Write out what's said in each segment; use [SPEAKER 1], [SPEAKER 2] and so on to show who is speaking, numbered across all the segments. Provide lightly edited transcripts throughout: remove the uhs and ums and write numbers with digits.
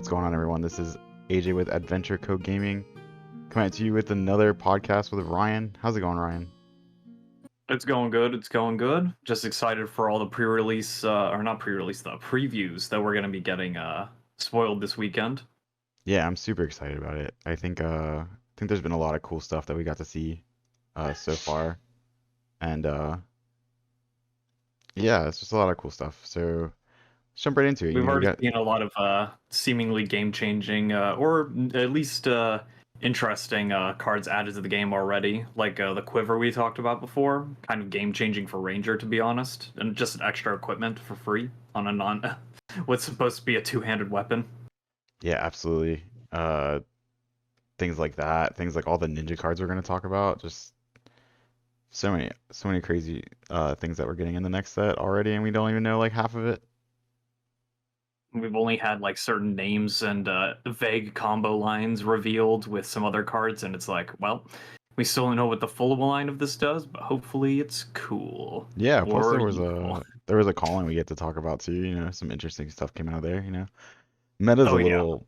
[SPEAKER 1] What's going on, everyone? This is AJ with Adventure Code Gaming, coming at you with another podcast with Ryan. How's it going, Ryan?
[SPEAKER 2] It's going good. It's going good. Just excited for all the pre-release, or not pre-release, the previews that we're gonna be getting spoiled this weekend.
[SPEAKER 1] Yeah, I'm super excited about it. I think there's been a lot of cool stuff that we got to see so far, and yeah, it's just a lot of cool stuff. So let's jump right into it.
[SPEAKER 2] We've
[SPEAKER 1] We
[SPEAKER 2] already
[SPEAKER 1] got
[SPEAKER 2] seen a lot of seemingly game-changing, or at least interesting cards added to the game already, like the quiver we talked about before. Kind of game-changing for Ranger, to be honest, and just extra equipment for free on a non what's supposed to be a two-handed weapon.
[SPEAKER 1] yeah, absolutely. Things like that, things like all the ninja cards we're gonna talk about. Just so many crazy things that we're getting in the next set already, and we don't even know like half of it.
[SPEAKER 2] We've only had like certain names and vague combo lines revealed with some other cards, and it's like, well, we still don't know what the full line of this does, but hopefully it's cool
[SPEAKER 1] Yeah, plus
[SPEAKER 2] or
[SPEAKER 1] there was
[SPEAKER 2] evil.
[SPEAKER 1] a calling we get to talk about too, some interesting stuff came out of there. Meta's a
[SPEAKER 2] Oh yeah.
[SPEAKER 1] little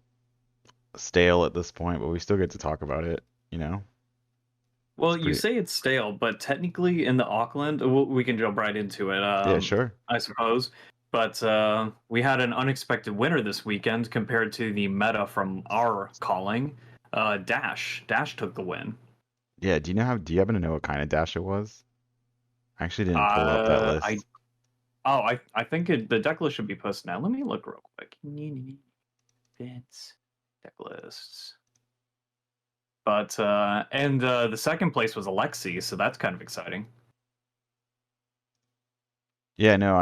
[SPEAKER 1] stale at this point, but we still get to talk about it. It's
[SPEAKER 2] Well, you
[SPEAKER 1] pretty.
[SPEAKER 2] say it's stale, but technically in the Auckland, we can jump right into it.
[SPEAKER 1] Yeah, sure.
[SPEAKER 2] I suppose. But we had an unexpected winner this weekend compared to the meta from our calling. Dash took the win.
[SPEAKER 1] Yeah, do you happen to know what kind of dash it was? I actually didn't pull up that
[SPEAKER 2] I
[SPEAKER 1] list.
[SPEAKER 2] I think the deck list should be posted now. Let me look real quick. Events, deck lists. But and the second place was Alexi, so that's kind of exciting.
[SPEAKER 1] Yeah, no,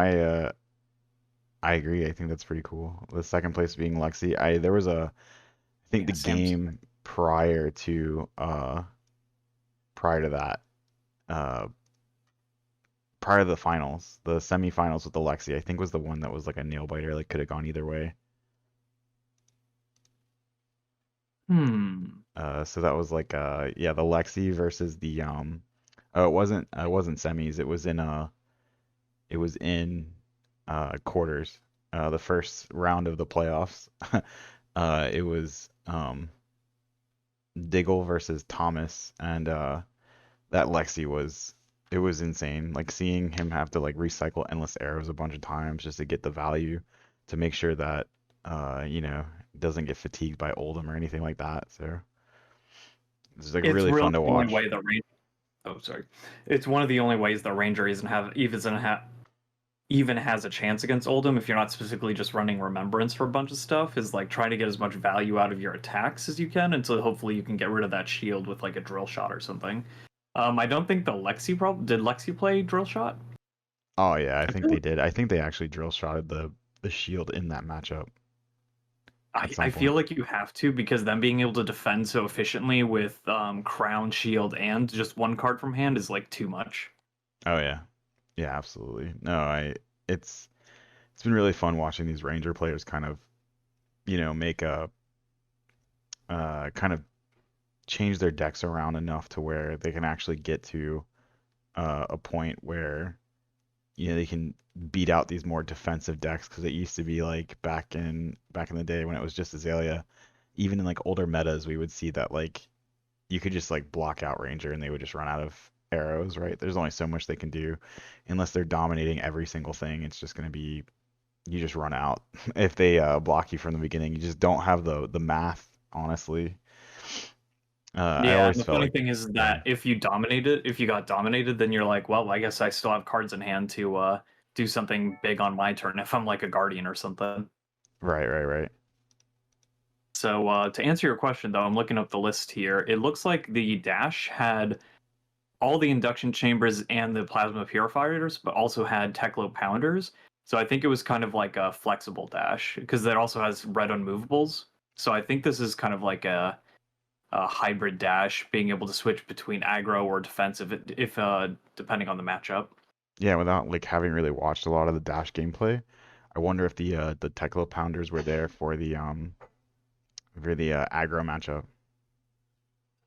[SPEAKER 1] I agree. I think that's pretty cool. The second place being Lexi. I think the
[SPEAKER 2] Yeah, Sam's.
[SPEAKER 1] game prior to that, uh prior to the finals, the semifinals with Alexi, I think was the one that was like a nail biter, like could have gone either way.
[SPEAKER 2] Hmm.
[SPEAKER 1] So that was like yeah, the Lexi versus the oh, it wasn't semis. It was in quarters. The first round of the playoffs. It was Diggle versus Thomas, and that Lexi was it was insane. Like seeing him have to like recycle endless arrows a bunch of times just to get the value to make sure that doesn't get fatigued by Oldhim or anything like that. So it's like
[SPEAKER 2] It's
[SPEAKER 1] really
[SPEAKER 2] really
[SPEAKER 1] fun to
[SPEAKER 2] the only
[SPEAKER 1] watch.
[SPEAKER 2] way the Ranger. Oh, sorry. It's one of the only ways the Ranger even has a chance against Oldhim if you're not specifically just running Remembrance for a bunch of stuff. Is like trying to get as much value out of your attacks as you can until hopefully you can get rid of that shield with like a drill shot or something. I don't think the Lexi did Lexi play drill shot?
[SPEAKER 1] Oh yeah, I
[SPEAKER 2] I
[SPEAKER 1] think
[SPEAKER 2] feel
[SPEAKER 1] they did. I think they actually drill shotted the shield in that matchup at
[SPEAKER 2] I
[SPEAKER 1] some
[SPEAKER 2] feel
[SPEAKER 1] point.
[SPEAKER 2] like you have to because them being able to defend so efficiently with crown, shield, and just one card from hand is like too much.
[SPEAKER 1] Oh yeah. Yeah, absolutely. No, I it's been really fun watching these Ranger players kind of, make a kind of change their decks around enough to where they can actually get to a point where they can beat out these more defensive decks because it used to be like back in the day when it was just Azalea. Even in like older metas, we would see that like you could just like block out Ranger and they would just run out of arrows, right? There's only so much they can do unless they're dominating every single thing. It's just going to be you just run out. If they block you from the beginning, you just don't have the math, honestly. I
[SPEAKER 2] Yeah, and
[SPEAKER 1] always
[SPEAKER 2] the
[SPEAKER 1] felt
[SPEAKER 2] funny
[SPEAKER 1] like,
[SPEAKER 2] thing is
[SPEAKER 1] go
[SPEAKER 2] that
[SPEAKER 1] ahead.
[SPEAKER 2] if you got dominated, then you're like, well, I guess I still have cards in hand to do something big on my turn if I'm like a guardian or something.
[SPEAKER 1] Right, right, right.
[SPEAKER 2] So to answer your question though, I'm looking up the list here. It looks like the dash had all the induction chambers and the plasma purifiers, but also had Techlo pounders. So I think it was kind of like a flexible dash because it also has red unmovables. So I think this is kind of like a hybrid dash, being able to switch between aggro or defensive if depending on the matchup.
[SPEAKER 1] Yeah, without like having really watched a lot of the Dash gameplay, I wonder if the Tekla Pounders were there for the aggro matchup.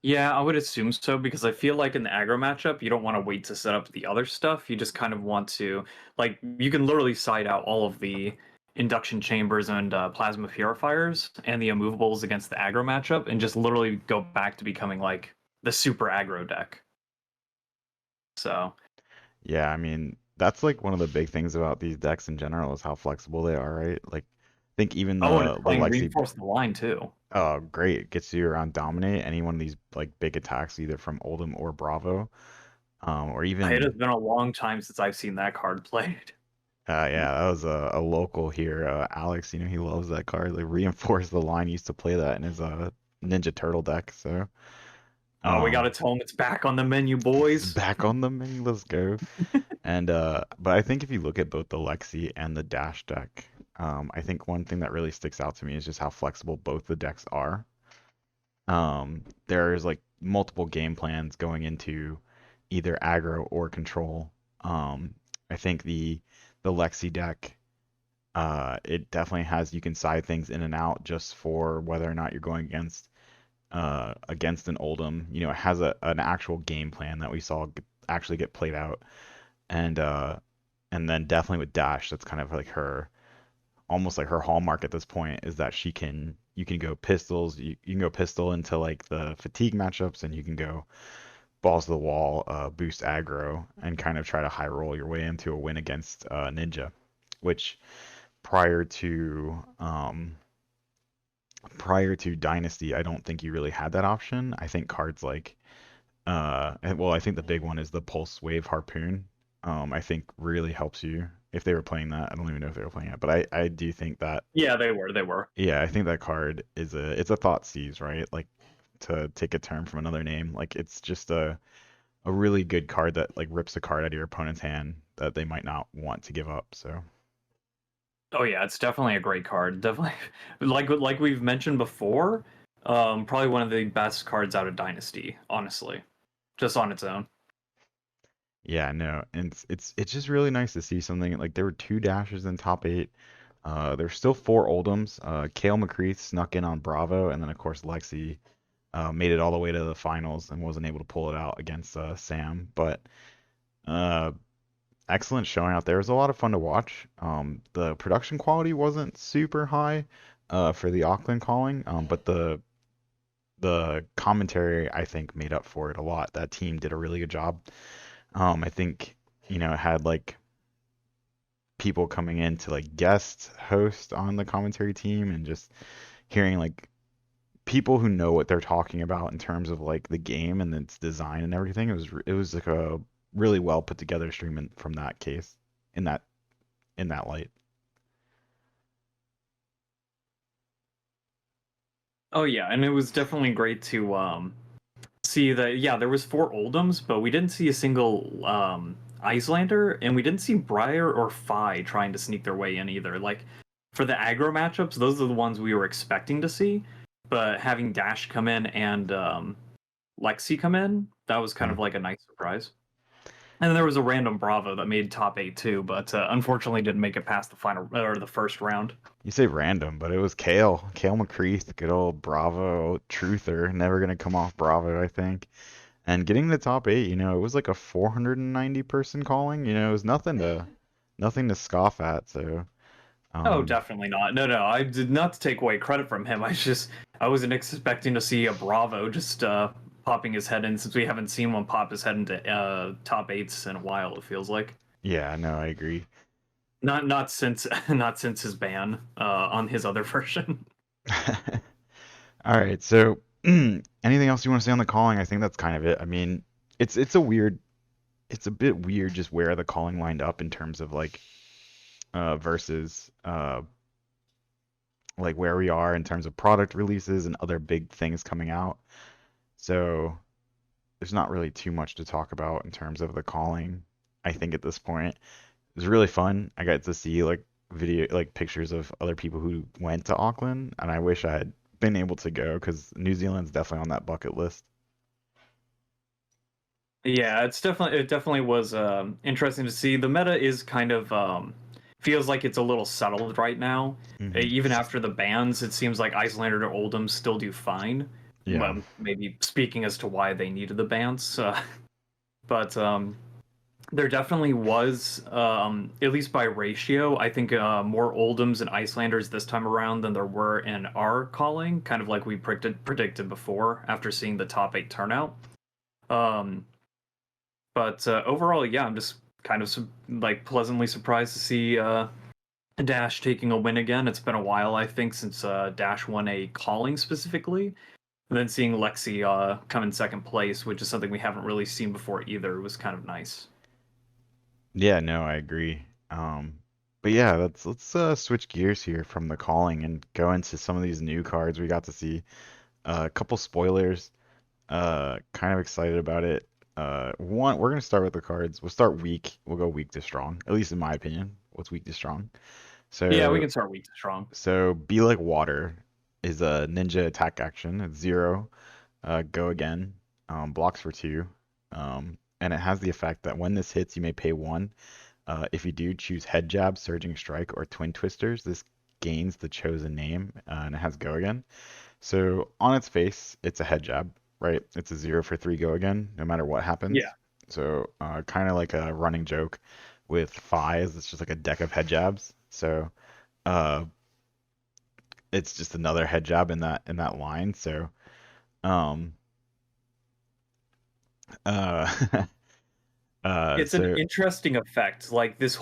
[SPEAKER 2] Yeah, I would assume so because I feel like in the aggro matchup, you don't want to wait to set up the other stuff. You just kind of want to like you can literally side out all of the induction chambers and plasma purifiers and the immovables against the aggro matchup, and just literally go back to becoming like the super aggro deck. So
[SPEAKER 1] Yeah, I mean, that's like one of the big things about these decks in general is how flexible they are, right? Like, I think even
[SPEAKER 2] oh, and it's
[SPEAKER 1] the
[SPEAKER 2] playing
[SPEAKER 1] Lexi,
[SPEAKER 2] reinforce the line too.
[SPEAKER 1] oh, great, gets you around dominate any one of these like big attacks, either from Oldhim or Bravo, or
[SPEAKER 2] It has
[SPEAKER 1] even
[SPEAKER 2] been a long time since I've seen that card played.
[SPEAKER 1] yeah, that was a local here, Alex. You know, he loves that card. Like, reinforce the line. He used to play that in his Ninja Turtle deck. So,
[SPEAKER 2] Oh, we
[SPEAKER 1] um,
[SPEAKER 2] gotta tell them it's back on the menu,
[SPEAKER 1] it's
[SPEAKER 2] boys.
[SPEAKER 1] back on the menu. Let's go. And but I think if you look at both the Lexi and the Dash deck, I think one thing that really sticks out to me is just how flexible both the decks are. There's like multiple game plans going into either aggro or control. I think the Lexi deck, it definitely has you can side things in and out just for whether or not you're going against an Oldhim. You know, it has an actual game plan that we saw actually get played out, and and then definitely with Dash, that's kind of like her almost like her hallmark at this point is that she can you can go pistols, you can go pistol into like the fatigue matchups, and you can go balls to the wall, boost aggro, and kind of try to high roll your way into a win against Ninja, which prior to Dynasty, I don't think you really had that option. I think cards like well, I think the big one is the Pulse Wave Harpoon. I think really helps you if they were playing that. I don't even know if they were playing it, but I do think that
[SPEAKER 2] Yeah, they were. They were.
[SPEAKER 1] yeah, I think that card is it's a thought seize, right? Like, to take a term from another name, like it's just a really good card that like rips a card out of your opponent's hand that they might not want to give up. So
[SPEAKER 2] Oh yeah, it's definitely a great card. Definitely, like we've mentioned before, probably one of the best cards out of Dynasty. Honestly, just on its own.
[SPEAKER 1] yeah, no, and it's just really nice to see something like there were two dashes in top eight. There's still four Oldhams. Kale McCreath snuck in on Bravo, and then of course Lexi made it all the way to the finals and wasn't able to pull it out against Sam. But uh, excellent showing out there. It was a lot of fun to watch. The production quality wasn't super high for the Auckland calling, but the commentary I think made up for it a lot. That team did a really good job. I think it had like people coming in to like guest host on the commentary team and just hearing like people who know what they're talking about in terms of like the game and its design and everything. It was like a really well put together stream from that case in that light.
[SPEAKER 2] Oh yeah, and it was definitely great to see that. Yeah, there was four Oldhams, but we didn't see a single Icelander, and we didn't see Briar or Fi trying to sneak their way in either. Like for the aggro matchups, those are the ones we were expecting to see. But having Dash come in and Lexi come in, that was kind
[SPEAKER 1] Yeah.
[SPEAKER 2] of like a nice surprise. And then there was a random Bravo that made top eight too, but unfortunately didn't make it past the final or the first round.
[SPEAKER 1] You say random, but it was Kale McCreath, good old Bravo truther, never gonna come off Bravo, I think. And getting the top eight, it was like a 490 person calling. It was nothing to scoff at. So,
[SPEAKER 2] Oh,
[SPEAKER 1] um,
[SPEAKER 2] definitely not. No, no, I did not take away credit from him. I wasn't expecting to see a Bravo just popping his head in since we haven't seen one pop his head into top eights in a while. It feels like
[SPEAKER 1] yeah, no, I agree.
[SPEAKER 2] not since not since his ban on his other version.
[SPEAKER 1] All right, so anything else you want to say on the calling? I think that's kind of it. I mean, it's a bit weird just where the calling lined up in terms of like versus like where we are in terms of product releases and other big things coming out. So there's not really too much to talk about in terms of the calling. I think at this point it was really fun. I got to see like pictures of other people who went to Auckland, and I wish I had been able to go because New Zealand's definitely on that bucket list.
[SPEAKER 2] Yeah, it definitely was interesting to see. The meta is kind of feels like it's a little settled right now.
[SPEAKER 1] Hmm.
[SPEAKER 2] Even after the bans, it seems like Icelander and Oldham still do fine.
[SPEAKER 1] Yeah.
[SPEAKER 2] Maybe speaking as to why they needed the bans, but There definitely was, at least by ratio, I think more Oldhams and Icelanders this time around than there were in our calling, kind of like we predicted before after seeing the top eight turnout. Um, but overall, yeah, I'm just kind of like pleasantly surprised to see Dash taking a win again. It's been a while, I think, since Dash won a calling specifically. And then seeing Lexi come in second place, which is something we haven't really seen before either, was kind of nice.
[SPEAKER 1] Yeah, no, I agree. But yeah, let's switch gears here from the calling and go into some of these new cards we got to see. A couple spoilers. Kind of excited about it. One, we're gonna start with the cards. We'll start weak. We'll go weak to strong. At least in my opinion. What's weak to strong?
[SPEAKER 2] Yeah, we
[SPEAKER 1] So
[SPEAKER 2] can start week strong.
[SPEAKER 1] Be Like Water is a ninja attack action. It's 0. Go again. Blocks for 2. And it has the effect that when this hits, you may pay 1. If you do, choose Head Jab, Surging Strike, or Twin Twisters. This gains the chosen name, and it has Go again. So on its face, it's a Head Jab, right? It's a 0 for 3 Go again, no matter what
[SPEAKER 2] Yeah.
[SPEAKER 1] happens. So kind of like a running joke with Fies. It's just like a deck of Head Jabs. So uh, it's just another Head Jab in that line. So um, uh,
[SPEAKER 2] It's an
[SPEAKER 1] so
[SPEAKER 2] interesting effect. Like this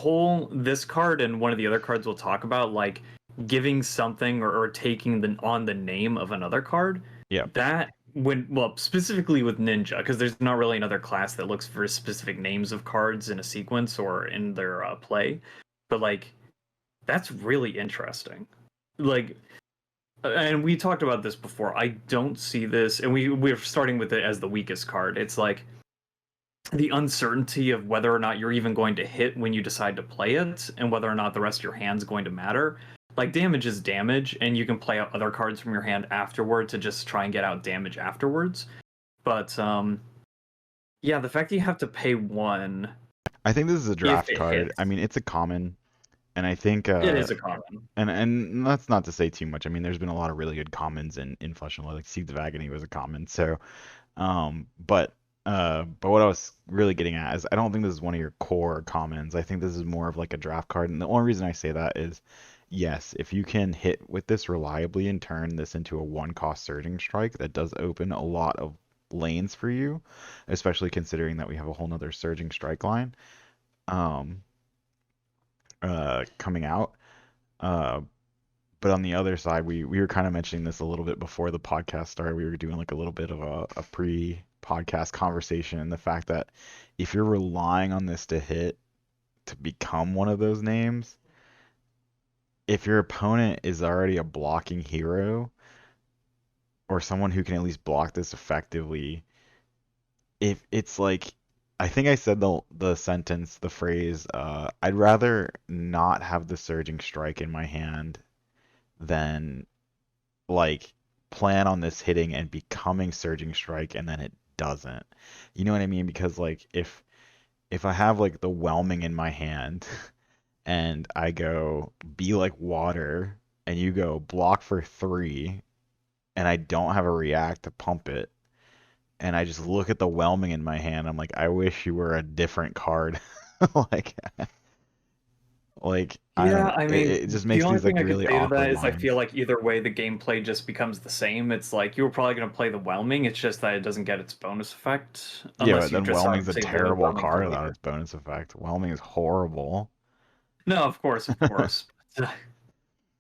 [SPEAKER 2] card and one of the other cards we'll talk about, like giving something or taking the name of another card.
[SPEAKER 1] yeah.
[SPEAKER 2] That when well specifically with Ninja, because there's not really another class that looks for specific names of cards in a sequence or in their play. But like that's really interesting. Like and we talked about this before. I don't see this, and we're starting with it as the weakest card. It's like the uncertainty of whether or not you're even going to hit when you decide to play it, and whether or not the rest of your hand's going to matter. Like damage is damage, and you can play out other cards from your hand afterward to just try and get out damage afterwards. But yeah, the fact that you have to pay 1
[SPEAKER 1] I think this is a
[SPEAKER 2] if
[SPEAKER 1] draft
[SPEAKER 2] it
[SPEAKER 1] card. I
[SPEAKER 2] hits,
[SPEAKER 1] mean, it's a common, and I think
[SPEAKER 2] it is a common.
[SPEAKER 1] and that's not to say too much. I mean, there's been a lot of really good commons in Flesh and Blood. Like Seeds of Agony was a common. So, but what I was really getting at is I don't think this is one of your core commons. I think this is more of like a draft card. And the only reason I say that is, yes, if you can hit with this reliably and turn this into a 1 cost Surging Strike, that does open a lot of lanes for you, especially considering that we have a whole nother Surging Strike line um, coming out. Uh, but on the other side, we were kind of mentioning this a little bit before the podcast started. We were doing like a little bit of a pre-podcast conversation, and the fact that if you're relying on this to hit to become one of those names, if your opponent is already a blocking hero or someone who can at least block this effectively, if it's like I think I said the sentence, the phrase, I'd rather not have the Surging Strike in my hand than like plan on this hitting and becoming Surging Strike and then it doesn't. You know what I mean? Because like if I have like the Whelming in my hand and I go Be Like Water and you go block for 3 and I don't have a react to pump it and I just look at the Whelming in my hand, I'm like, I wish you were a different card. like I don't
[SPEAKER 2] Yeah,
[SPEAKER 1] know.
[SPEAKER 2] I mean,
[SPEAKER 1] It just
[SPEAKER 2] the
[SPEAKER 1] makes
[SPEAKER 2] only
[SPEAKER 1] these
[SPEAKER 2] thing
[SPEAKER 1] like
[SPEAKER 2] I could
[SPEAKER 1] really
[SPEAKER 2] say to
[SPEAKER 1] awkward
[SPEAKER 2] that is I feel
[SPEAKER 1] lines.
[SPEAKER 2] like either way the gameplay just becomes the same. It's like you were probably going to play the Whelming, it's just that it doesn't get its bonus effect
[SPEAKER 1] Yeah, but
[SPEAKER 2] unless you
[SPEAKER 1] then
[SPEAKER 2] just
[SPEAKER 1] Whelming's a
[SPEAKER 2] save the
[SPEAKER 1] terrible
[SPEAKER 2] Whelming for
[SPEAKER 1] card without
[SPEAKER 2] later.
[SPEAKER 1] its bonus effect. Whelming is horrible.
[SPEAKER 2] No, of course, of course.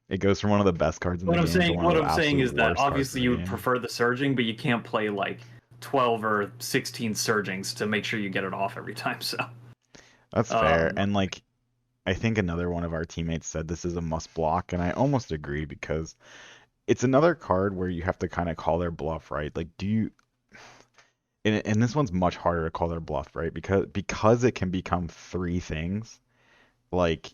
[SPEAKER 1] It goes from one of the best cards in the game to one of
[SPEAKER 2] What
[SPEAKER 1] the
[SPEAKER 2] I'm saying
[SPEAKER 1] absolute
[SPEAKER 2] is that
[SPEAKER 1] worst cards in
[SPEAKER 2] obviously
[SPEAKER 1] the
[SPEAKER 2] you would
[SPEAKER 1] game.
[SPEAKER 2] prefer the surging, but you can't play like 12 or 16 surgings to make sure you get it off every time. So,
[SPEAKER 1] That's fair.
[SPEAKER 2] um,
[SPEAKER 1] And like I think another one of our teammates said this is a must block, and I almost agree because it's another card where you have to kind of call their bluff, right? Like do you and this one's much harder to call their bluff, right? Because it can become 3 things. Like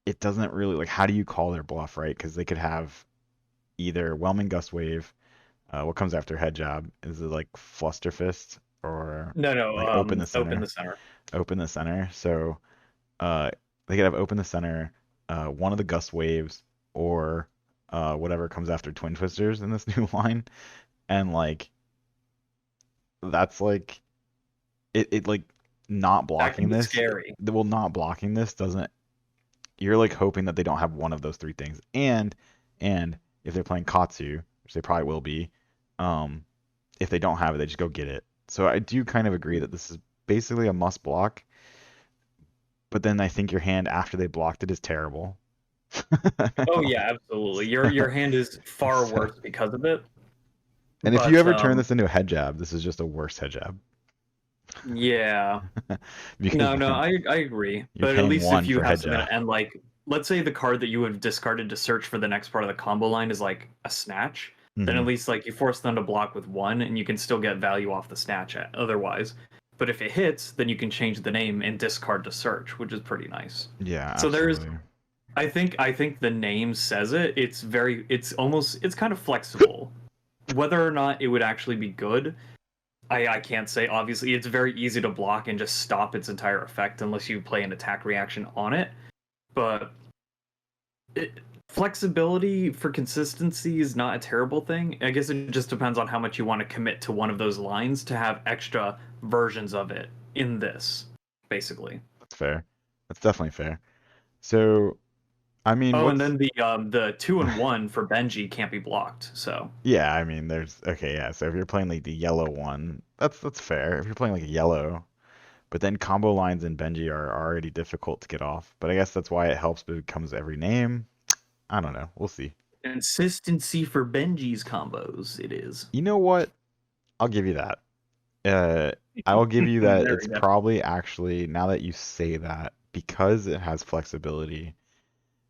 [SPEAKER 1] it doesn't really like how do you call their bluff, right? Because they could have either Whelming Gust Wave. What comes after Head Job? Is it like Flusterfist or
[SPEAKER 2] no, no,
[SPEAKER 1] like Open the
[SPEAKER 2] open the
[SPEAKER 1] Center?
[SPEAKER 2] center.
[SPEAKER 1] Open the Center. So uh, they could have Open the Center, one of the Gust Waves, or whatever comes after Twin Twisters in this new line, and like that's like it like not
[SPEAKER 2] That can
[SPEAKER 1] blocking
[SPEAKER 2] be
[SPEAKER 1] this,
[SPEAKER 2] scary.
[SPEAKER 1] well, not blocking this doesn't. You're like hoping that they don't have one of those three things, and if they're playing Katsu, which they probably will be, um, if they don't have it, they just go get it. So I do kind of agree that this is basically a must block, but then I think your hand after they blocked it is terrible.
[SPEAKER 2] Oh yeah, absolutely. Your hand is far
[SPEAKER 1] So,
[SPEAKER 2] worse because of it.
[SPEAKER 1] and if you
[SPEAKER 2] But
[SPEAKER 1] ever turn this into a head jab, this is just a worse head jab
[SPEAKER 2] yeah.
[SPEAKER 1] because
[SPEAKER 2] No, no,
[SPEAKER 1] then
[SPEAKER 2] I agree.
[SPEAKER 1] you're
[SPEAKER 2] But at
[SPEAKER 1] paying
[SPEAKER 2] least if
[SPEAKER 1] one
[SPEAKER 2] you
[SPEAKER 1] for
[SPEAKER 2] have
[SPEAKER 1] head
[SPEAKER 2] something
[SPEAKER 1] jab.
[SPEAKER 2] to end, like, let's say the card that you have discarded to search for the next part of the combo line is like a snatch, then
[SPEAKER 1] Hmm.
[SPEAKER 2] at least like you force them to block with one and you can still get value off the snatch otherwise. But if it hits, then you can change the name and discard to search, which is pretty nice.
[SPEAKER 1] Yeah,
[SPEAKER 2] So there's
[SPEAKER 1] absolutely.
[SPEAKER 2] I think the name says it. It's kind of flexible. Whether or not it would actually be good, I can't say. Obviously, it's very easy to block and just stop its entire effect unless you play an attack reaction on it. But it, flexibility for consistency is not a terrible thing. I guess it just depends on how much you want to commit to one of those lines to have extra versions of it in this, basically.
[SPEAKER 1] That's fair. That's definitely fair. So, I mean,
[SPEAKER 2] Oh, and
[SPEAKER 1] what's
[SPEAKER 2] then the 2 and 1 for Benji can't be blocked. So
[SPEAKER 1] yeah, I mean, there's okay, yeah. So if you're playing like the yellow one, that's fair. If you're playing like a yellow, but then combo lines in Benji are already difficult to get off. But I guess that's why it helps, but it becomes every name. I don't know. We'll see.
[SPEAKER 2] consistency for Benji's combos, it is.
[SPEAKER 1] You know what? I'll give you that. Uh, I will give you that
[SPEAKER 2] There
[SPEAKER 1] it's
[SPEAKER 2] we go.
[SPEAKER 1] probably actually, now that you say that, because it has flexibility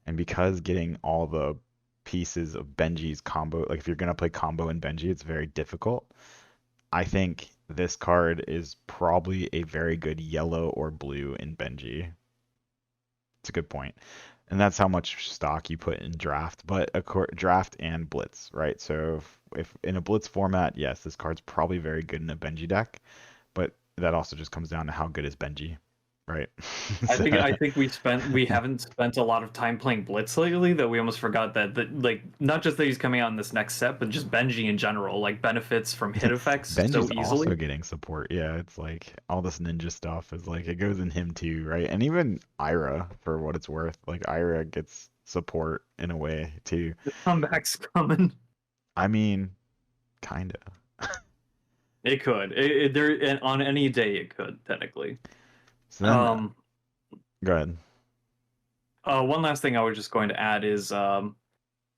[SPEAKER 1] and because getting all the pieces of Benji's combo, like if you're gonna play combo in Benji, it's very difficult. I think this card is probably a very good yellow or blue in Benji. It's a good point. And that's how much stock you put in draft, but draft and blitz, right? So if in a blitz format, yes, this card's probably very good in a Benji deck, but that also just comes down to how good is Benji, right?
[SPEAKER 2] I
[SPEAKER 1] So,
[SPEAKER 2] think I think we haven't spent a lot of time playing Blitz lately that we almost forgot that like not just that he's coming out in this next set, but just Benji in general like benefits from hit effects so
[SPEAKER 1] Benji's also
[SPEAKER 2] easily.
[SPEAKER 1] getting support. Yeah, it's like all this ninja stuff is like it goes in him too, right? And even Ira, for what it's worth, like Ira gets support in a way too.
[SPEAKER 2] The comeback's coming.
[SPEAKER 1] I mean, kinda.
[SPEAKER 2] It could. There and on any day it could technically.
[SPEAKER 1] So then,
[SPEAKER 2] Um.
[SPEAKER 1] go ahead.
[SPEAKER 2] One last thing I was just going to add is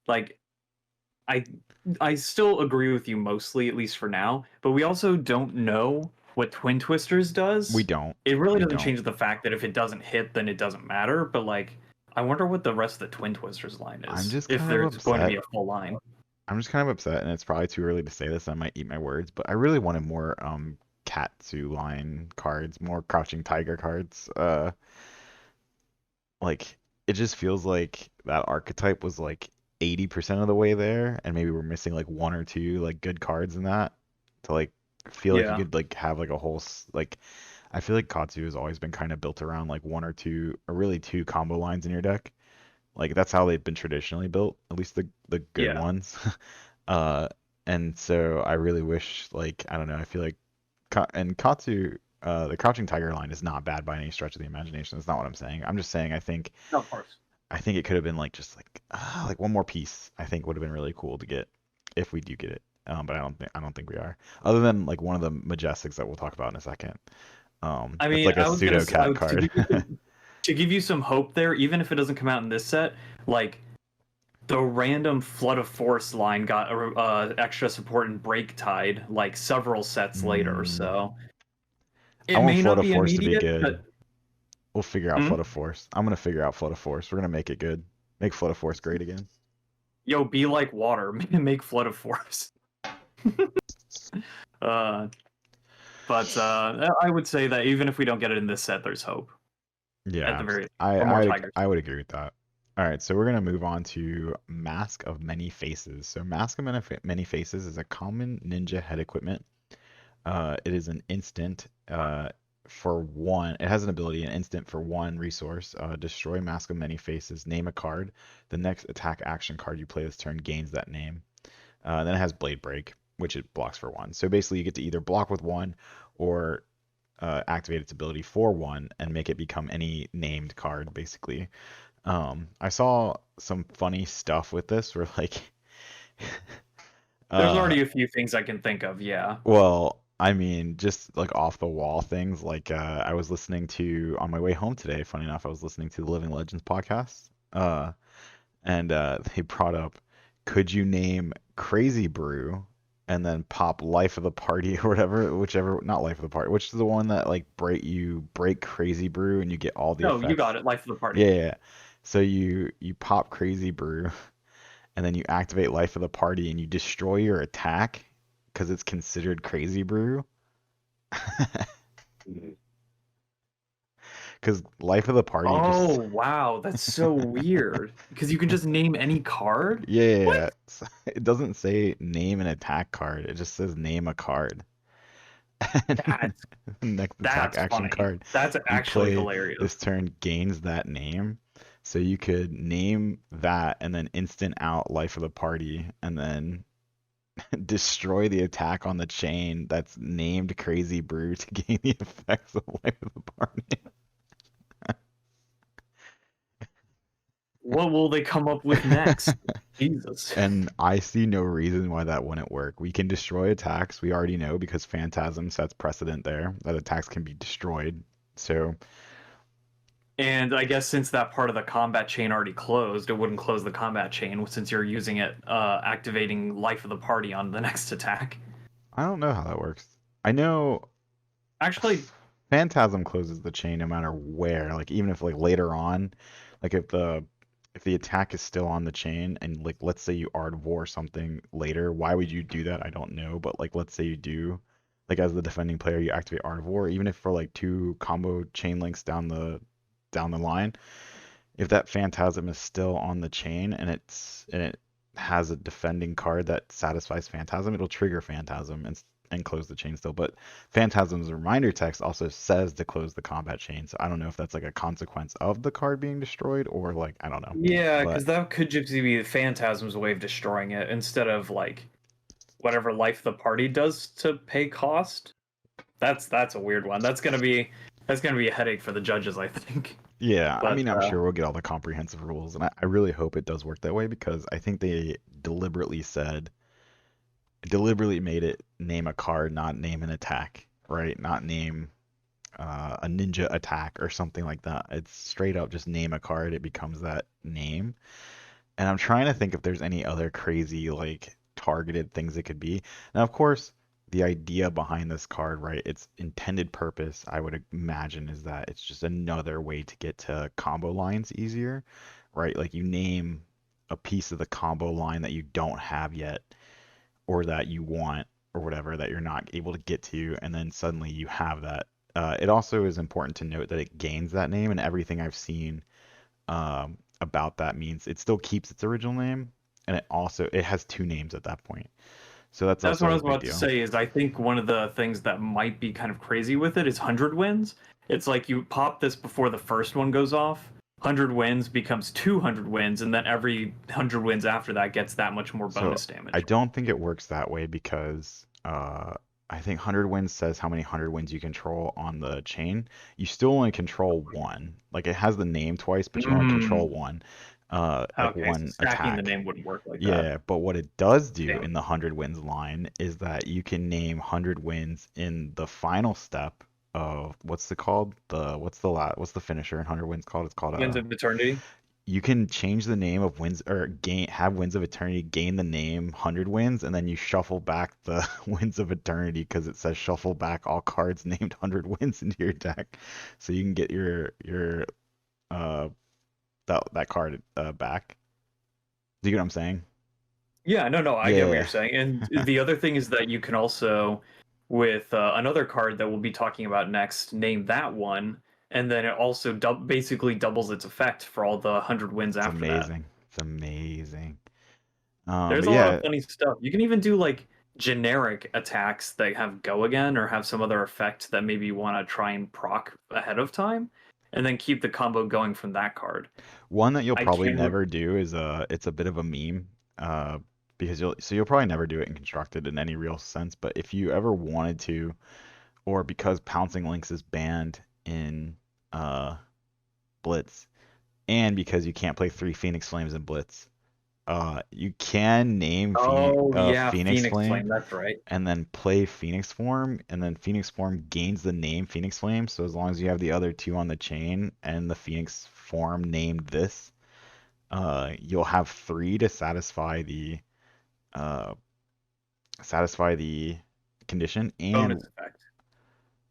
[SPEAKER 2] like I I still agree with you mostly, at least for now, but we also don't know what Twin Twisters
[SPEAKER 1] We
[SPEAKER 2] does.
[SPEAKER 1] don't.
[SPEAKER 2] It really
[SPEAKER 1] We
[SPEAKER 2] doesn't
[SPEAKER 1] don't.
[SPEAKER 2] change the fact that if it doesn't hit, then it doesn't matter, but like I wonder what the rest of the Twin Twisters line
[SPEAKER 1] I'm
[SPEAKER 2] is,
[SPEAKER 1] just
[SPEAKER 2] if
[SPEAKER 1] kind of
[SPEAKER 2] there's going to be
[SPEAKER 1] upset.
[SPEAKER 2] a full line.
[SPEAKER 1] I'm just kind of upset, and it's probably too early to say this. I might eat my words, but I really wanted more Katsu line cards, more Crouching Tiger cards. Like it just feels like that archetype was like 80% of the way there, and maybe we're missing like one or two like good cards in that to like feel like you
[SPEAKER 2] Yeah.
[SPEAKER 1] could like have like a whole like I feel like Katsu has always been kind of built around like one or two or really two combo lines in your deck. Like that's how they've been traditionally built, at least the good
[SPEAKER 2] Yeah.
[SPEAKER 1] ones. Uh, and so I really wish like I don't know, I feel like and Katsu, the Crouching Tiger line is not bad by any stretch of the imagination. That's not what I'm saying. I'm just saying
[SPEAKER 2] Of course.
[SPEAKER 1] I think it could have been like just like one more piece. I think would have been really cool to get if we do get it. But I don't think we are. Other than like one of the Majestics that we'll talk about in a second.
[SPEAKER 2] I
[SPEAKER 1] That's
[SPEAKER 2] mean,
[SPEAKER 1] like a pseudo cat card.
[SPEAKER 2] to give you some hope there, even if it doesn't come out in this set, like the random Flood of Force line got extra support in Break Tide like several sets later,
[SPEAKER 1] Mm,
[SPEAKER 2] so
[SPEAKER 1] I
[SPEAKER 2] it
[SPEAKER 1] want
[SPEAKER 2] may
[SPEAKER 1] Flood
[SPEAKER 2] not
[SPEAKER 1] of
[SPEAKER 2] be
[SPEAKER 1] Force to be
[SPEAKER 2] immediate,
[SPEAKER 1] good.
[SPEAKER 2] but
[SPEAKER 1] We'll figure out
[SPEAKER 2] hmm?
[SPEAKER 1] Flood of Force. I'm gonna figure out Flood of Force. We're gonna make it good. Make Flood of Force great again.
[SPEAKER 2] Yo, be like water, make Flood of Force. uh, but I would say that even if we don't get it in this set, there's hope at the
[SPEAKER 1] Yeah,
[SPEAKER 2] very least
[SPEAKER 1] I
[SPEAKER 2] for more
[SPEAKER 1] I would
[SPEAKER 2] tigers.
[SPEAKER 1] I would agree with that. All right, so we're gonna move on to Mask of Many Faces. So Mask of Many Faces is a common ninja head equipment. It is an instant for one. It has an ability, an instant for one resource. Destroy Mask of Many Faces. Name a card. The next attack action card you play this turn gains that name. Then it has Blade Break, which it blocks for one. So basically, you get to either block with one, or activate its ability for one and make it become any named card, basically. I saw some funny stuff with this where like,
[SPEAKER 2] There's
[SPEAKER 1] uh,
[SPEAKER 2] already a few things I can think of, yeah.
[SPEAKER 1] well, I mean, just like off the wall things. Like, I was listening to on my way home today. Funny enough, I was listening to the Living Legends podcast. And they brought up, could you name Crazy Brew and then pop Life of the Party or whatever, whichever, not Life of the Party, which is the one that like break Crazy Brew and you get all the
[SPEAKER 2] No, you
[SPEAKER 1] effects.
[SPEAKER 2] got it. Life of the
[SPEAKER 1] Yeah,
[SPEAKER 2] party.
[SPEAKER 1] yeah, yeah. So you pop Crazy Brew and then you activate Life of the Party and you destroy your attack because it's considered Crazy Brew. Because Life of the Party
[SPEAKER 2] Oh,
[SPEAKER 1] just
[SPEAKER 2] wow, that's so weird. Because you can just name any card?
[SPEAKER 1] yeah, yeah,
[SPEAKER 2] What?
[SPEAKER 1] yeah. It doesn't say name an attack card. It just says name a card.
[SPEAKER 2] That's
[SPEAKER 1] Next attack
[SPEAKER 2] that's
[SPEAKER 1] action
[SPEAKER 2] funny.
[SPEAKER 1] card
[SPEAKER 2] That's
[SPEAKER 1] you
[SPEAKER 2] actually
[SPEAKER 1] play
[SPEAKER 2] hilarious.
[SPEAKER 1] this turn gains that name. So you could name that and then instant out Life of the Party and then destroy the attack on the chain that's named Crazy Brew to gain the effects of Life of the Party.
[SPEAKER 2] What will they come up with next? Jesus.
[SPEAKER 1] And I see no reason why that wouldn't work. We can destroy attacks. We already know because Phantasm sets precedent there that attacks can be destroyed. So
[SPEAKER 2] And I guess since that part of the combat chain already closed, it wouldn't close the combat chain since you're using it, activating Life of the Party on the next attack.
[SPEAKER 1] I don't know how that works. I know
[SPEAKER 2] Actually,
[SPEAKER 1] Phantasm closes the chain no matter where. Like even if like later on, like if the attack is still on the chain and like let's say you Art of War something later, why would you do that? I don't know. But like let's say you do, like as the defending player, you activate Art of War, even if for like two combo chain links down the line, if that Phantasm is still on the chain and it has a defending card that satisfies Phantasm, it'll trigger Phantasm and close the chain still. But Phantasm's reminder text also says to close the combat chain, so I don't know if that's like a consequence of the card being destroyed or like I don't know.
[SPEAKER 2] yeah,
[SPEAKER 1] But
[SPEAKER 2] because that could just be the Phantasm's way of destroying it instead of like whatever Life of the Party does to pay cost. That's a weird one. That's gonna be a headache for the judges, I think.
[SPEAKER 1] yeah, I
[SPEAKER 2] But
[SPEAKER 1] mean I'm sure we'll get all the comprehensive rules, and I really hope it does work that way because I think they deliberately made it name a card, not name an attack, right? Not name a ninja attack or something like that. It's straight up just name a card. It becomes that name. And I'm trying to think if there's any other crazy like targeted things it could be. Now, of course, the idea behind this card, right? Its intended purpose, I would imagine, is that it's just another way to get to combo lines easier, right? Like you name a piece of the combo line that you don't have yet or that you want or whatever that you're not able to get to, and then suddenly you have that. It also is important to note that it gains that name, and everything I've seen about that means it still keeps its original name, and it has two names at that point. So that's
[SPEAKER 2] that's what I
[SPEAKER 1] also a
[SPEAKER 2] was
[SPEAKER 1] big
[SPEAKER 2] about to
[SPEAKER 1] deal.
[SPEAKER 2] say. Is I think one of the things that might be kind of crazy with it is 100 wins. It's like you pop this before the first one goes off. 100 wins becomes 200 wins, and then every 100 wins after that gets that much more
[SPEAKER 1] So
[SPEAKER 2] bonus
[SPEAKER 1] I
[SPEAKER 2] damage.
[SPEAKER 1] don't think it works that way because I think 100 wins says how many 100 wins you control on the chain. You still only control one. Like it has the name twice, but you only control
[SPEAKER 2] Mm.
[SPEAKER 1] one, like
[SPEAKER 2] Okay, so
[SPEAKER 1] one
[SPEAKER 2] stacking the
[SPEAKER 1] attack.
[SPEAKER 2] name wouldn't work like that.
[SPEAKER 1] Yeah, but what it does do
[SPEAKER 2] Damn.
[SPEAKER 1] in the 100 wins line is that you can name 100 wins in the final step of what's it called? What's the finisher in 100 wins called? It's called
[SPEAKER 2] Winds of Eternity.
[SPEAKER 1] you can change the name of wins or have Winds of Eternity gain the name 100 wins and then you shuffle back the Winds of Eternity because it says shuffle back all cards named 100 wins into your deck so you can get your uh that card back. Do you get what I'm saying?
[SPEAKER 2] Yeah, no, no, I get what you're
[SPEAKER 1] Yeah.
[SPEAKER 2] saying. And the other thing is that you can also, with another card that we'll be talking about next, name that one, and then it also basically doubles its effect for all the 100 wins
[SPEAKER 1] It's
[SPEAKER 2] after that.
[SPEAKER 1] amazing. It's amazing.
[SPEAKER 2] There's
[SPEAKER 1] But
[SPEAKER 2] a lot of
[SPEAKER 1] yeah,
[SPEAKER 2] funny stuff. You can even do like generic attacks that have go again or have some other effect that maybe you want to try and proc ahead of time, and then keep the combo going from that card.
[SPEAKER 1] one that you'll
[SPEAKER 2] I
[SPEAKER 1] probably
[SPEAKER 2] can't.
[SPEAKER 1] never do is it's a bit of a meme uh because you'll probably never do it in constructed in any real sense, but if you ever wanted to or because pouncing lynx is banned in uh Blitz, and because you can't play three Phoenix Flames in Blitz, you can name
[SPEAKER 2] Oh yeah,
[SPEAKER 1] Phoenix
[SPEAKER 2] Phoenix
[SPEAKER 1] Flame
[SPEAKER 2] Flame. That's right.
[SPEAKER 1] and then play Phoenix Form, and then Phoenix Form gains the name Phoenix Flame. So as long as you have the other two on the chain and the Phoenix Form named this, you'll have three to uh, satisfy the condition. And
[SPEAKER 2] Bonus effect.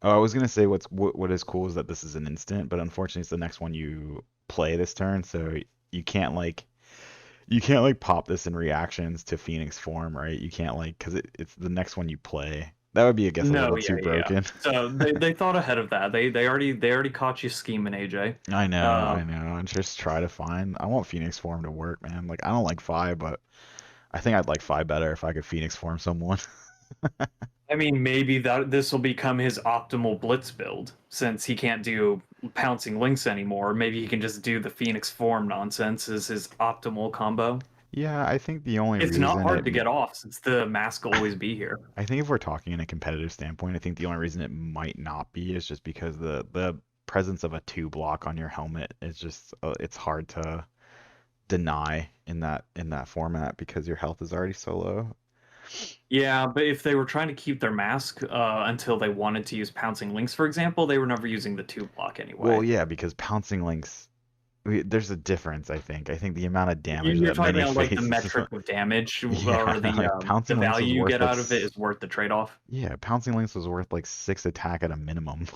[SPEAKER 1] I was gonna say what is cool is that this is an instant, but unfortunately it's the next one you play this turn, so you can't like pop this in reactions to Phoenix Form, right? You can't like because it's the next one you play. That would be, I guess, a
[SPEAKER 2] No,
[SPEAKER 1] little
[SPEAKER 2] yeah,
[SPEAKER 1] too
[SPEAKER 2] yeah, yeah.
[SPEAKER 1] broken.
[SPEAKER 2] So they thought ahead of that. They already caught you scheming, AJ.
[SPEAKER 1] I
[SPEAKER 2] Um,
[SPEAKER 1] know. And just try to find. I want Phoenix Form to work, man. Like I don't like Phi, but I think I'd like Phi better if I could Phoenix Form someone.
[SPEAKER 2] I mean, maybe that this will become his optimal blitz build since he can't do pouncing links anymore. Maybe he can just do the Phoenix form nonsense as his optimal combo.
[SPEAKER 1] Yeah, I think the only
[SPEAKER 2] It's not
[SPEAKER 1] reason
[SPEAKER 2] hard to get off since the mask will always be here.
[SPEAKER 1] I think if we're talking in a competitive standpoint, I think the only reason it might not be is just because the presence of a two block on your helmet is just it's hard to deny in that format because your health is already so low.
[SPEAKER 2] Yeah, but if they were trying to keep their mask until they wanted to use pouncing links, for example, they were never using the two block
[SPEAKER 1] Well,
[SPEAKER 2] anyway.
[SPEAKER 1] yeah, because pouncing links, there's a difference, I think. I think the amount of damage
[SPEAKER 2] You're
[SPEAKER 1] that
[SPEAKER 2] talking
[SPEAKER 1] many
[SPEAKER 2] about like the
[SPEAKER 1] face,
[SPEAKER 2] metric of damage
[SPEAKER 1] yeah,
[SPEAKER 2] or
[SPEAKER 1] like
[SPEAKER 2] the
[SPEAKER 1] pouncing links
[SPEAKER 2] value
[SPEAKER 1] was
[SPEAKER 2] you
[SPEAKER 1] worth
[SPEAKER 2] get
[SPEAKER 1] like,
[SPEAKER 2] out of it is worth the trade-off.
[SPEAKER 1] yeah, pouncing links was worth like six attack at a minimum.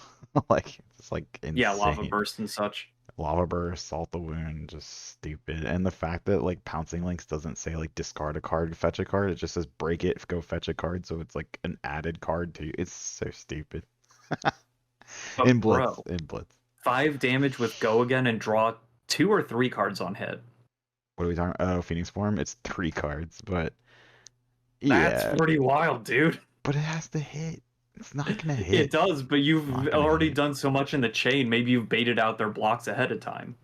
[SPEAKER 1] Like it's like
[SPEAKER 2] Yeah, lava
[SPEAKER 1] insane.
[SPEAKER 2] burst and such.
[SPEAKER 1] Lava burst, salt the wound, just stupid. And the fact that like pouncing links doesn't say like discard a card, fetch a card, it just says break it, go fetch a card, so it's like an added card to you. It's so stupid.
[SPEAKER 2] But bro,
[SPEAKER 1] In Blitz.
[SPEAKER 2] 5 damage with go again and draw 2 or 3 cards on hit.
[SPEAKER 1] What are we talking about? Oh, Phoenix Form. It's three cards, but
[SPEAKER 2] That's
[SPEAKER 1] yeah,
[SPEAKER 2] pretty wild, dude.
[SPEAKER 1] but it has to hit. It's not gonna
[SPEAKER 2] It
[SPEAKER 1] hit.
[SPEAKER 2] does, but
[SPEAKER 1] It's
[SPEAKER 2] you've
[SPEAKER 1] not gonna
[SPEAKER 2] already
[SPEAKER 1] hit.
[SPEAKER 2] done so much in the chain. Maybe you've baited out their blocks ahead of time.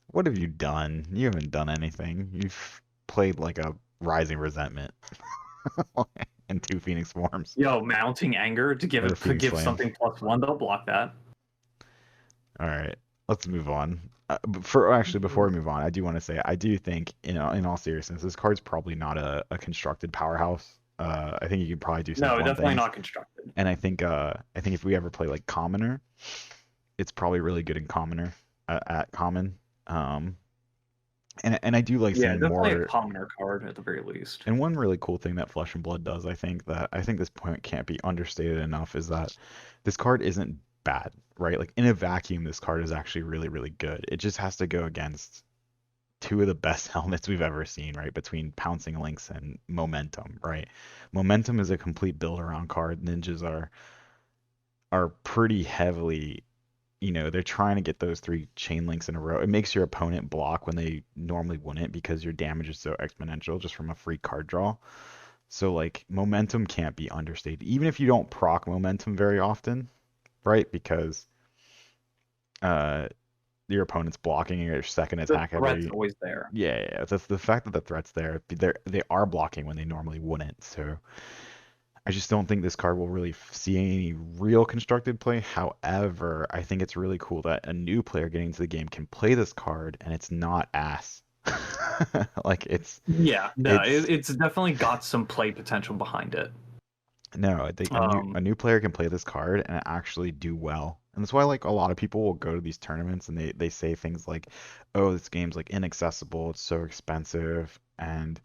[SPEAKER 1] What have you done? You haven't done anything. You've played like a Rising Resentment and two Phoenix Forms
[SPEAKER 2] Yo, mounting anger to give
[SPEAKER 1] or
[SPEAKER 2] it to
[SPEAKER 1] Phoenix
[SPEAKER 2] give
[SPEAKER 1] Flame.
[SPEAKER 2] something +1. They'll block that.
[SPEAKER 1] All right, let's move on. For actually, before we move on, I do want to say I do think, in all seriousness, this card's probably not a constructed powerhouse. I think you could probably do some
[SPEAKER 2] No,
[SPEAKER 1] fun
[SPEAKER 2] definitely
[SPEAKER 1] things,
[SPEAKER 2] not constructed.
[SPEAKER 1] and I think if we ever play like Commoner, it's probably really good in Commoner at Common. Um, and I do like
[SPEAKER 2] Yeah,
[SPEAKER 1] seeing
[SPEAKER 2] definitely a
[SPEAKER 1] more.
[SPEAKER 2] commoner card at the very least.
[SPEAKER 1] And one really cool thing that Flesh and Blood does, I think this point can't be understated enough, is that this card isn't bad, right? Like in a vacuum, this card is actually really, really good. It just has to go against two of the best helmets we've ever seen, right? Between Pouncing Links and Momentum, right? Momentum is a complete build around card. Ninjas are pretty heavily, they're trying to get those three chain links in a row. It makes your opponent block when they normally wouldn't because your damage is so exponential just from a free card draw. So like momentum can't be understated. Even if you don't proc momentum very often, right? Because uh your opponent's blocking your second
[SPEAKER 2] The
[SPEAKER 1] attack
[SPEAKER 2] threat's
[SPEAKER 1] every.
[SPEAKER 2] always there.
[SPEAKER 1] Yeah. That's the fact that the threat's there. They are blocking when they normally wouldn't. So I just don't think this card will really see any real constructed play. However, I think it's really cool that a new player getting into the game can play this card and it's not ass. Like
[SPEAKER 2] Yeah, no,
[SPEAKER 1] it's
[SPEAKER 2] it's definitely got some play potential behind it.
[SPEAKER 1] no, I think
[SPEAKER 2] Um,
[SPEAKER 1] a new player can play this card and actually do well. And that's why like a lot of people will go to these tournaments and they say things like, "Oh, this game's like inaccessible, it's so expensive." And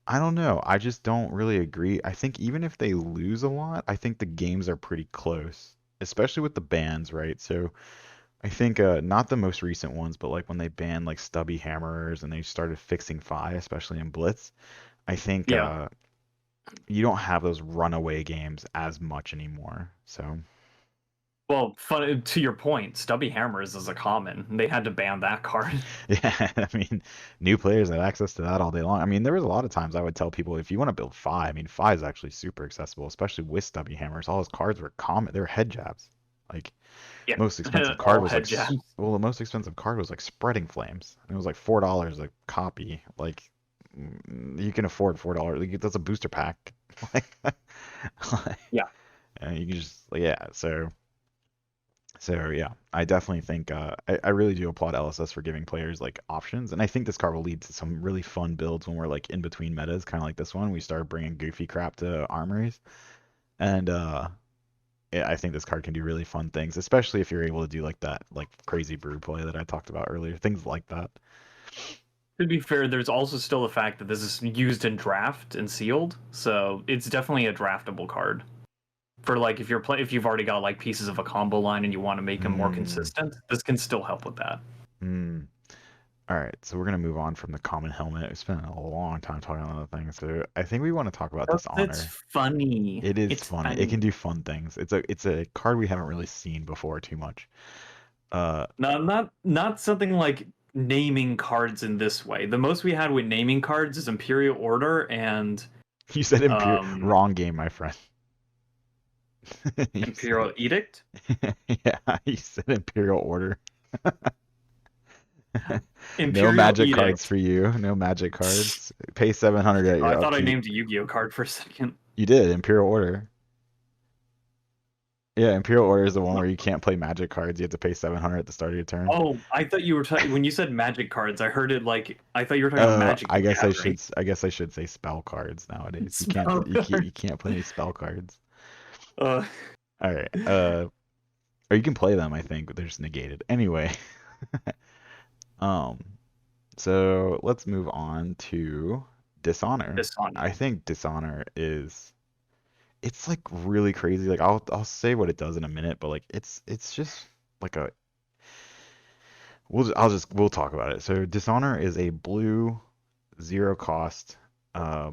[SPEAKER 1] I don't know. I just don't really agree. I think even if they lose a lot, I think the games are pretty close, especially with the bans, right? So I think not the most recent ones, but like when they banned like stubby hammerers and they started fixing Fi, especially in Blitz, I think
[SPEAKER 2] yeah.
[SPEAKER 1] you don't have those runaway games as much anymore. So
[SPEAKER 2] Well, fun to your point, Stubby Hammers is a common. They had to ban that card.
[SPEAKER 1] yeah, I mean, new players have access to that all day long. I mean, there was a lot of times I would tell people if you want to build Fi, I mean, Fi is actually super accessible, especially with stubby hammers. All his cards were common. They were head jabs. Like
[SPEAKER 2] Yeah,
[SPEAKER 1] most expensive card
[SPEAKER 2] all
[SPEAKER 1] was
[SPEAKER 2] head
[SPEAKER 1] like
[SPEAKER 2] jabs.
[SPEAKER 1] well, the most expensive card was like Spreading Flames. And it was like $4 a copy. Like you can afford $4. Like, that's a booster pack. Like,
[SPEAKER 2] Yeah.
[SPEAKER 1] And you can just yeah. So yeah, I definitely think I really do applaud LSS for giving players like options, and I think this card will lead to some really fun builds when we're like in between metas, kind of like this one. We start bringing goofy crap to armories, and yeah, I think this card can do really fun things, especially if you're able to do like that like crazy brew play that I talked about earlier, things like that.
[SPEAKER 2] To be fair, there's also still the fact that this is used in draft and sealed, so it's definitely a draftable card. For like if you've already got like pieces of a combo line and you want to make them more
[SPEAKER 1] Hmm.
[SPEAKER 2] consistent, this can still help with that.
[SPEAKER 1] Hmm. All right, so we're gonna move on from the common helmet. It's been a long time talking about other things, so I think we want to talk about
[SPEAKER 2] It's
[SPEAKER 1] Dishonor.
[SPEAKER 2] funny.
[SPEAKER 1] It is
[SPEAKER 2] It's
[SPEAKER 1] funny. It can
[SPEAKER 2] funny.
[SPEAKER 1] do fun things. It's a card we haven't really seen before too much. Uh,
[SPEAKER 2] No, not something like naming cards in this way. The most we had with naming cards is Imperial Order and
[SPEAKER 1] you said impure
[SPEAKER 2] um,
[SPEAKER 1] wrong game, my friend. You said
[SPEAKER 2] Imperial Edict.
[SPEAKER 1] yeah, you said Imperial Order. No
[SPEAKER 2] Imperial
[SPEAKER 1] magic cards
[SPEAKER 2] Edict.
[SPEAKER 1] for you. No magic cards. Pay 700 at
[SPEAKER 2] Oh, I
[SPEAKER 1] your
[SPEAKER 2] thought I
[SPEAKER 1] upkeep.
[SPEAKER 2] named a Yu-Gi-Oh card for a second.
[SPEAKER 1] You did Imperial Order. Yeah, Imperial Order is the one where you can't play magic cards. You have to pay 700 at the start of your turn.
[SPEAKER 2] Oh, I thought you were when you said magic cards. I heard it like I thought you were talking about Magic the Gathering.
[SPEAKER 1] I guess I should say spell cards nowadays.
[SPEAKER 2] Spell
[SPEAKER 1] You
[SPEAKER 2] card.
[SPEAKER 1] can't play any spell cards.
[SPEAKER 2] Uh,
[SPEAKER 1] All right. Or you can play them, I think, but they're just negated. Anyway, um, so let's move on to Dishonor.
[SPEAKER 2] Dishonor.
[SPEAKER 1] I think Dishonor is it's like really crazy. Like I'll say what it does in a minute, but like it's just like a we'll talk about it. So Dishonor is a blue zero cost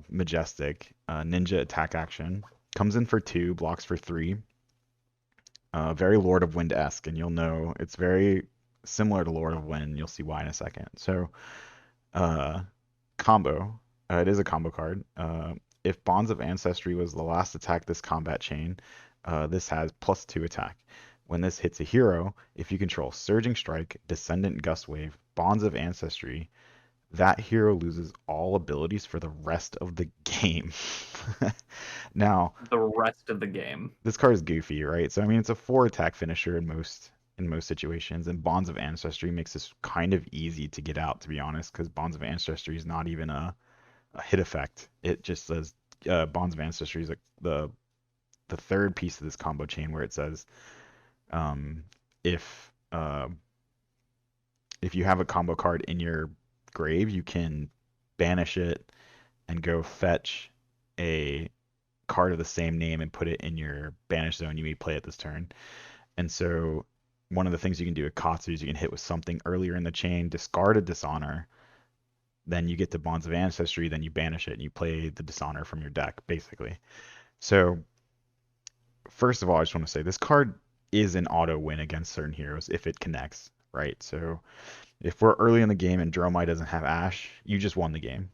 [SPEAKER 1] majestic ninja attack action. Comes in for 2, blocks for 3. Very Lord of Wind-esque, and you'll know it's very similar to Lord of Wind. You'll see why in a second. So, uh, combo. It is a combo card. If Bonds of Ancestry was the last attack this combat chain, this has +2 attack. When this hits a hero, if you control Surging Strike, Descendant Gust Wave, Bonds of Ancestry, that hero loses all abilities for the rest of the game. Now,
[SPEAKER 2] The rest of the game.
[SPEAKER 1] this card is goofy, right? So I mean, it's a 4 attack finisher in most situations, and Bonds of Ancestry makes this kind of easy to get out, to be honest, because Bonds of Ancestry is not even a hit effect. It just says Bonds of Ancestry is like the third piece of this combo chain where it says um, if if you have a combo card in your grave, you can banish it and go fetch a card of the same name and put it in your banish zone. You may play it this turn. And so one of the things you can do with Katsu is you can hit with something earlier in the chain, discard a Dishonor, then you get to Bonds of Ancestry, then you banish it and you play the Dishonor from your deck, basically. So first of all, I just want to say this card is an auto win against certain heroes if it connects, right? So if we're early in the game and Dromai doesn't have Ash, you just won the game,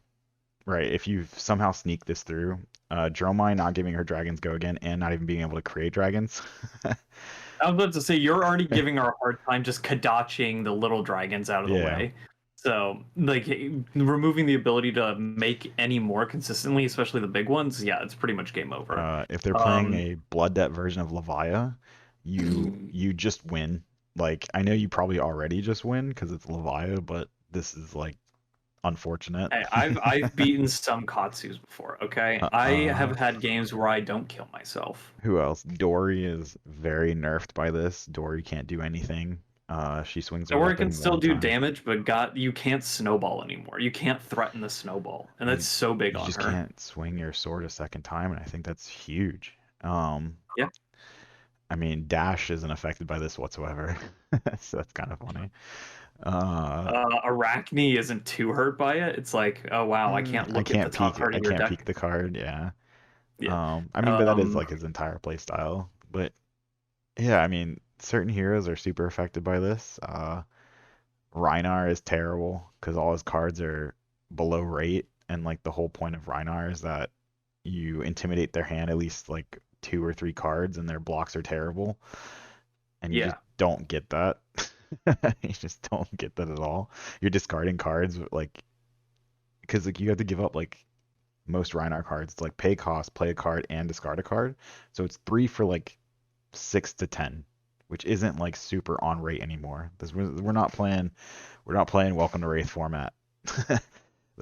[SPEAKER 1] right? If you've somehow sneaked this through, Dromai not giving her dragons go again and not even being able to create dragons.
[SPEAKER 2] I was about to say you're already giving our a hard time just kadaching the little dragons out of the
[SPEAKER 1] Yeah.
[SPEAKER 2] way. So like removing the ability to make any more consistently, especially the big ones, yeah, it's pretty much game over.
[SPEAKER 1] If they're playing
[SPEAKER 2] Um,
[SPEAKER 1] a Blood Debt version of Levia, you just win. Like I know you probably already just win because it's Levia, but this is like unfortunate.
[SPEAKER 2] Hey, I've beaten some Katsus before, okay? I
[SPEAKER 1] uh,
[SPEAKER 2] have had games where I don't kill myself.
[SPEAKER 1] who else? Dory is very nerfed by this. Dory can't do anything. She swings her
[SPEAKER 2] Or it can
[SPEAKER 1] weapon
[SPEAKER 2] still
[SPEAKER 1] one
[SPEAKER 2] do
[SPEAKER 1] time.
[SPEAKER 2] damage, but God, you can't snowball anymore. You can't threaten the snowball, and that's
[SPEAKER 1] You
[SPEAKER 2] so big
[SPEAKER 1] you
[SPEAKER 2] on
[SPEAKER 1] just
[SPEAKER 2] her.
[SPEAKER 1] can't swing your sword a second time, and I think that's huge. Um,
[SPEAKER 2] Yeah.
[SPEAKER 1] I mean, Dash isn't affected by this whatsoever, so that's kind of funny. Uh,
[SPEAKER 2] Arachne isn't too hurt by it. It's like, oh wow, I can't
[SPEAKER 1] I
[SPEAKER 2] look at the
[SPEAKER 1] can't
[SPEAKER 2] top
[SPEAKER 1] peek.
[SPEAKER 2] part
[SPEAKER 1] I
[SPEAKER 2] of your
[SPEAKER 1] can't peek
[SPEAKER 2] deck.
[SPEAKER 1] the card. Yeah.
[SPEAKER 2] Yeah.
[SPEAKER 1] I mean, but that is
[SPEAKER 2] Um,
[SPEAKER 1] like his entire play style. But yeah, I mean, certain heroes are super affected by this. Rhinar is terrible because all his cards are below rate, and like the whole point of Rhinar is that you intimidate their hand at least like 2 or 3 cards, and their blocks are terrible, and you just
[SPEAKER 2] yeah.
[SPEAKER 1] don't get that. You just don't get that at all. You're discarding cards like because like you have to give up like most Rhinar cards. It's like pay cost, play a card, and discard a card. So it's 3 for like 6 to 10, which isn't like super on rate anymore. We're not playing Welcome to Wraith format.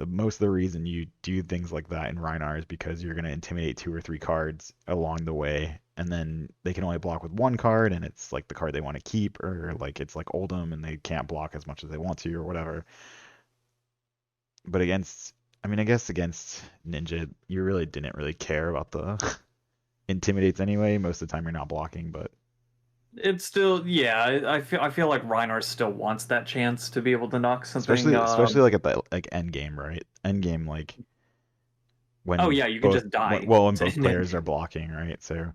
[SPEAKER 1] Most of the reason you do things like that in Rhinar is because you're going to intimidate 2 or 3 cards along the way, and then they can only block with 1 card, and it's like the card they want to keep, or like it's like Oldham and they can't block as much as they want to, or whatever. But I mean, I guess against Ninja, you really didn't really care about the intimidates anyway. Most of the time you're not blocking, but
[SPEAKER 2] It's still, yeah. I feel like Reinhardt still wants that chance to be able to knock something.
[SPEAKER 1] especially like at the like end game, right? End game, like
[SPEAKER 2] Oh
[SPEAKER 1] when
[SPEAKER 2] yeah, you can
[SPEAKER 1] both
[SPEAKER 2] just die.
[SPEAKER 1] when both players are blocking, right? So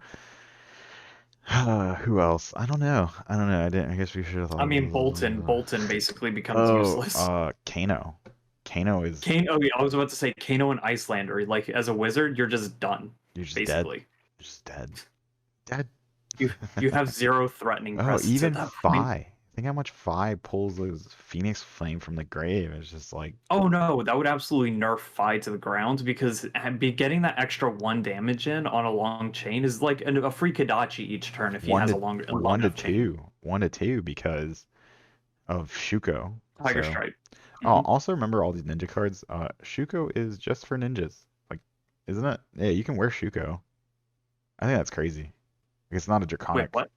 [SPEAKER 1] who else? I don't know. I don't know. I didn't. I guess we should have
[SPEAKER 2] I
[SPEAKER 1] thought.
[SPEAKER 2] mean, Bolton basically becomes
[SPEAKER 1] Oh,
[SPEAKER 2] useless.
[SPEAKER 1] Kano. Kano is
[SPEAKER 2] Kane. Oh yeah, I was about to say Kano and Icelander. Like as a wizard, you're just done.
[SPEAKER 1] you're just dead.
[SPEAKER 2] Basically,
[SPEAKER 1] You're just dead. Dead.
[SPEAKER 2] you have 0 threatening
[SPEAKER 1] Oh,
[SPEAKER 2] presence at
[SPEAKER 1] even
[SPEAKER 2] that point.
[SPEAKER 1] Phi. Think how much Phi pulls those Phoenix Flame from the grave. It's just like
[SPEAKER 2] Oh no, that would absolutely nerf Fi to the ground because getting that extra 1 damage in on a long chain is like a free Kadachi each turn if he
[SPEAKER 1] one
[SPEAKER 2] has
[SPEAKER 1] to
[SPEAKER 2] a long
[SPEAKER 1] one to
[SPEAKER 2] enough chain.
[SPEAKER 1] two, 1 to 2 because of Shuko.
[SPEAKER 2] Tiger
[SPEAKER 1] So,
[SPEAKER 2] Stripe.
[SPEAKER 1] oh,
[SPEAKER 2] Hmm.
[SPEAKER 1] also remember all these ninja cards. Shuko is just for ninjas. Like, isn't it? Yeah, you can wear Shuko. I think that's crazy. Like, it's not a
[SPEAKER 2] Wait,
[SPEAKER 1] draconic.
[SPEAKER 2] what?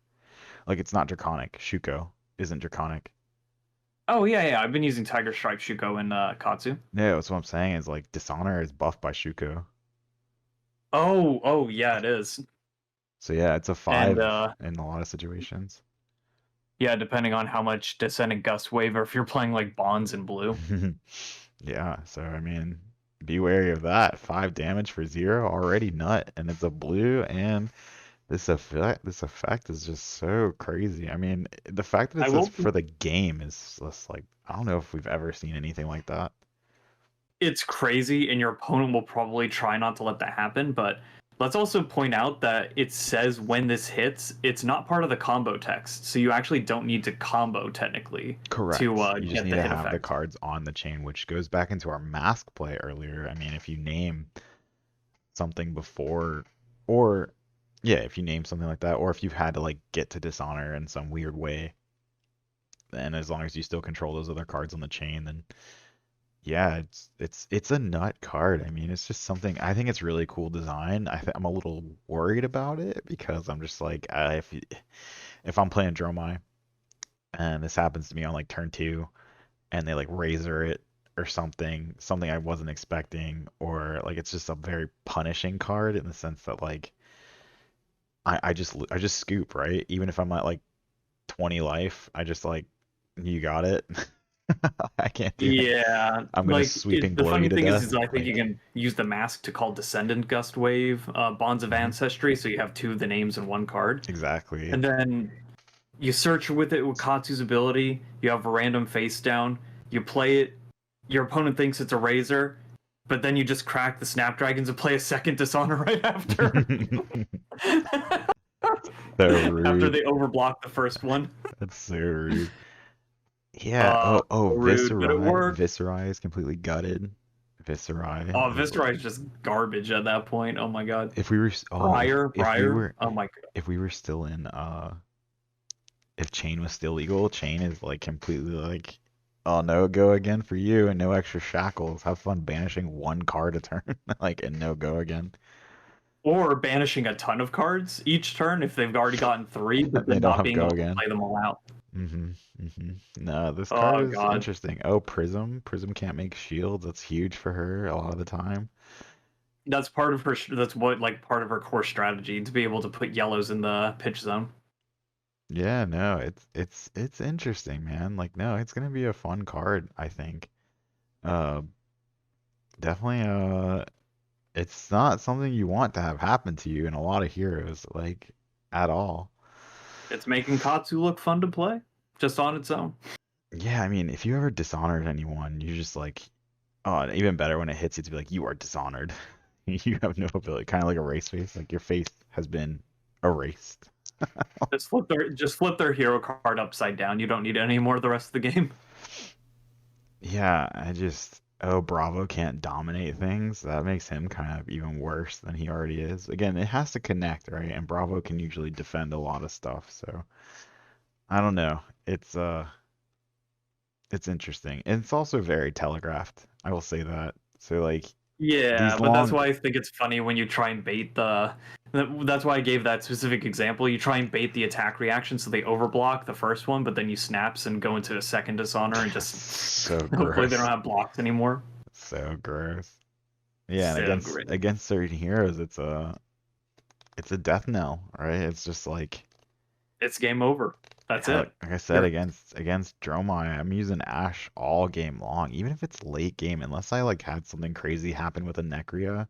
[SPEAKER 1] Like, it's not draconic. Shuko isn't draconic.
[SPEAKER 2] Oh yeah. I've been using Tiger Stripe Shuko in Katsu.
[SPEAKER 1] No, that's what I'm saying is like Dishonor is buffed by Shuko.
[SPEAKER 2] Oh yeah, it is.
[SPEAKER 1] So yeah, it's a
[SPEAKER 2] And
[SPEAKER 1] 5 in a lot of situations.
[SPEAKER 2] yeah, depending on how much Descendant Gust Wave, or if you're playing like Bonds in blue.
[SPEAKER 1] Yeah, so I mean, be wary of that. 5 damage for 0, already nut, and it's a blue, and this effect is just so crazy. I mean, the fact that it
[SPEAKER 2] I
[SPEAKER 1] says
[SPEAKER 2] will.
[SPEAKER 1] for the game is just like I don't know if we've ever seen anything like that.
[SPEAKER 2] It's crazy, and your opponent will probably try not to let that happen. But let's also point out that it says when this hits, it's not part of the combo text, so you actually don't need to combo technically to
[SPEAKER 1] Correct. You just
[SPEAKER 2] get
[SPEAKER 1] need
[SPEAKER 2] the
[SPEAKER 1] to
[SPEAKER 2] hit
[SPEAKER 1] have the
[SPEAKER 2] effect.
[SPEAKER 1] cards on the chain, which goes back into our mask play earlier. I mean, if you name something before, or yeah, if you name something like that, or if you've had to like get to Dishonor in some weird way, then as long as you still control those other cards on the chain, then yeah, it's a nut card. I mean, it's just something. I think it's really cool design. I'm a little worried about it because I'm just like, if I'm playing Dromai and this happens to me on like turn 2, and they like razor it or something I wasn't expecting, or like it's just a very punishing card in the sense that like I just scoop, right? Even if I'm at like 20 life, I just like you got it. I can't do it.
[SPEAKER 2] Yeah,
[SPEAKER 1] I'm gonna
[SPEAKER 2] like
[SPEAKER 1] sweeping
[SPEAKER 2] the
[SPEAKER 1] blow you
[SPEAKER 2] funny
[SPEAKER 1] to
[SPEAKER 2] thing is
[SPEAKER 1] death.
[SPEAKER 2] I think you
[SPEAKER 1] Like,
[SPEAKER 2] can use the mask to call Descendant Gust Wave Bonds of
[SPEAKER 1] mhm,
[SPEAKER 2] Ancestry, so you have 2 of the names in 1 card,
[SPEAKER 1] exactly.
[SPEAKER 2] and then you search with it with Katsu's ability. You have a random face down. You play it. Your opponent thinks it's a razor, but then you just crack the Snapdragons and play a second Dishonor right after.
[SPEAKER 1] So
[SPEAKER 2] After
[SPEAKER 1] rude.
[SPEAKER 2] they overblock the first one.
[SPEAKER 1] That's so rude. Yeah. Oh,
[SPEAKER 2] So rude, but it
[SPEAKER 1] Viscerai.
[SPEAKER 2] worked.
[SPEAKER 1] Viscerai is completely gutted. Viscerai
[SPEAKER 2] Oh,
[SPEAKER 1] is
[SPEAKER 2] Viscera is
[SPEAKER 1] like
[SPEAKER 2] just garbage at that point. Oh my god.
[SPEAKER 1] if we were
[SPEAKER 2] Briar. Oh my god.
[SPEAKER 1] if we were still in if chain was still legal, chain is like completely like, oh no go again for you and no extra shackles. Have fun banishing 1 card a turn, like and no go again.
[SPEAKER 2] Or banishing a ton of cards each turn if they've already gotten 3, but
[SPEAKER 1] They
[SPEAKER 2] then
[SPEAKER 1] don't
[SPEAKER 2] not
[SPEAKER 1] have
[SPEAKER 2] being
[SPEAKER 1] go
[SPEAKER 2] able to
[SPEAKER 1] again.
[SPEAKER 2] play them all out.
[SPEAKER 1] No, this card
[SPEAKER 2] Oh
[SPEAKER 1] is
[SPEAKER 2] god.
[SPEAKER 1] interesting. Oh, Prism. Prism can't make shields. That's huge for her a lot of the time.
[SPEAKER 2] That's part of her. That's what like part of her core strategy to be able to put yellows in the pitch zone.
[SPEAKER 1] Yeah, no, it's interesting, man. Like, no, it's gonna be a fun card, I think. Uh, definitely. It's not something you want to have happen to you in a lot of heroes, like at all.
[SPEAKER 2] It's making Katsu look fun to play, just on its own.
[SPEAKER 1] Yeah, I mean, if you ever dishonored anyone, you're just like, oh, even better when it hits you to be like, you are dishonored. You have no ability, kind of like a race face. Like your face has been erased.
[SPEAKER 2] Just flip their hero card upside down. You don't need any more of the rest of the game.
[SPEAKER 1] Yeah, oh, Bravo can't dominate things. That makes him kind of even worse than he already is. Again, it has to connect, right? And Bravo can usually defend a lot of stuff. So I don't know. It's interesting. And it's also very telegraphed. I will say that. So like
[SPEAKER 2] Yeah,
[SPEAKER 1] these
[SPEAKER 2] but that's
[SPEAKER 1] long
[SPEAKER 2] why I think it's funny when you try and bait the. That's why I gave that specific example. You try and bait the attack reaction so they overblock the first one, but then you snaps and go into a second dishonor and just
[SPEAKER 1] so
[SPEAKER 2] hopefully they don't
[SPEAKER 1] gross.
[SPEAKER 2] have blocks anymore.
[SPEAKER 1] So gross. Yeah, and
[SPEAKER 2] So
[SPEAKER 1] against
[SPEAKER 2] great.
[SPEAKER 1] against certain heroes it's a death knell, right? It's just like
[SPEAKER 2] It's game over. That's
[SPEAKER 1] hell,
[SPEAKER 2] it.
[SPEAKER 1] like I said,
[SPEAKER 2] You're
[SPEAKER 1] against Dromai, I'm using Ash all game long, even if it's late game, unless I like had something crazy happen with a Necria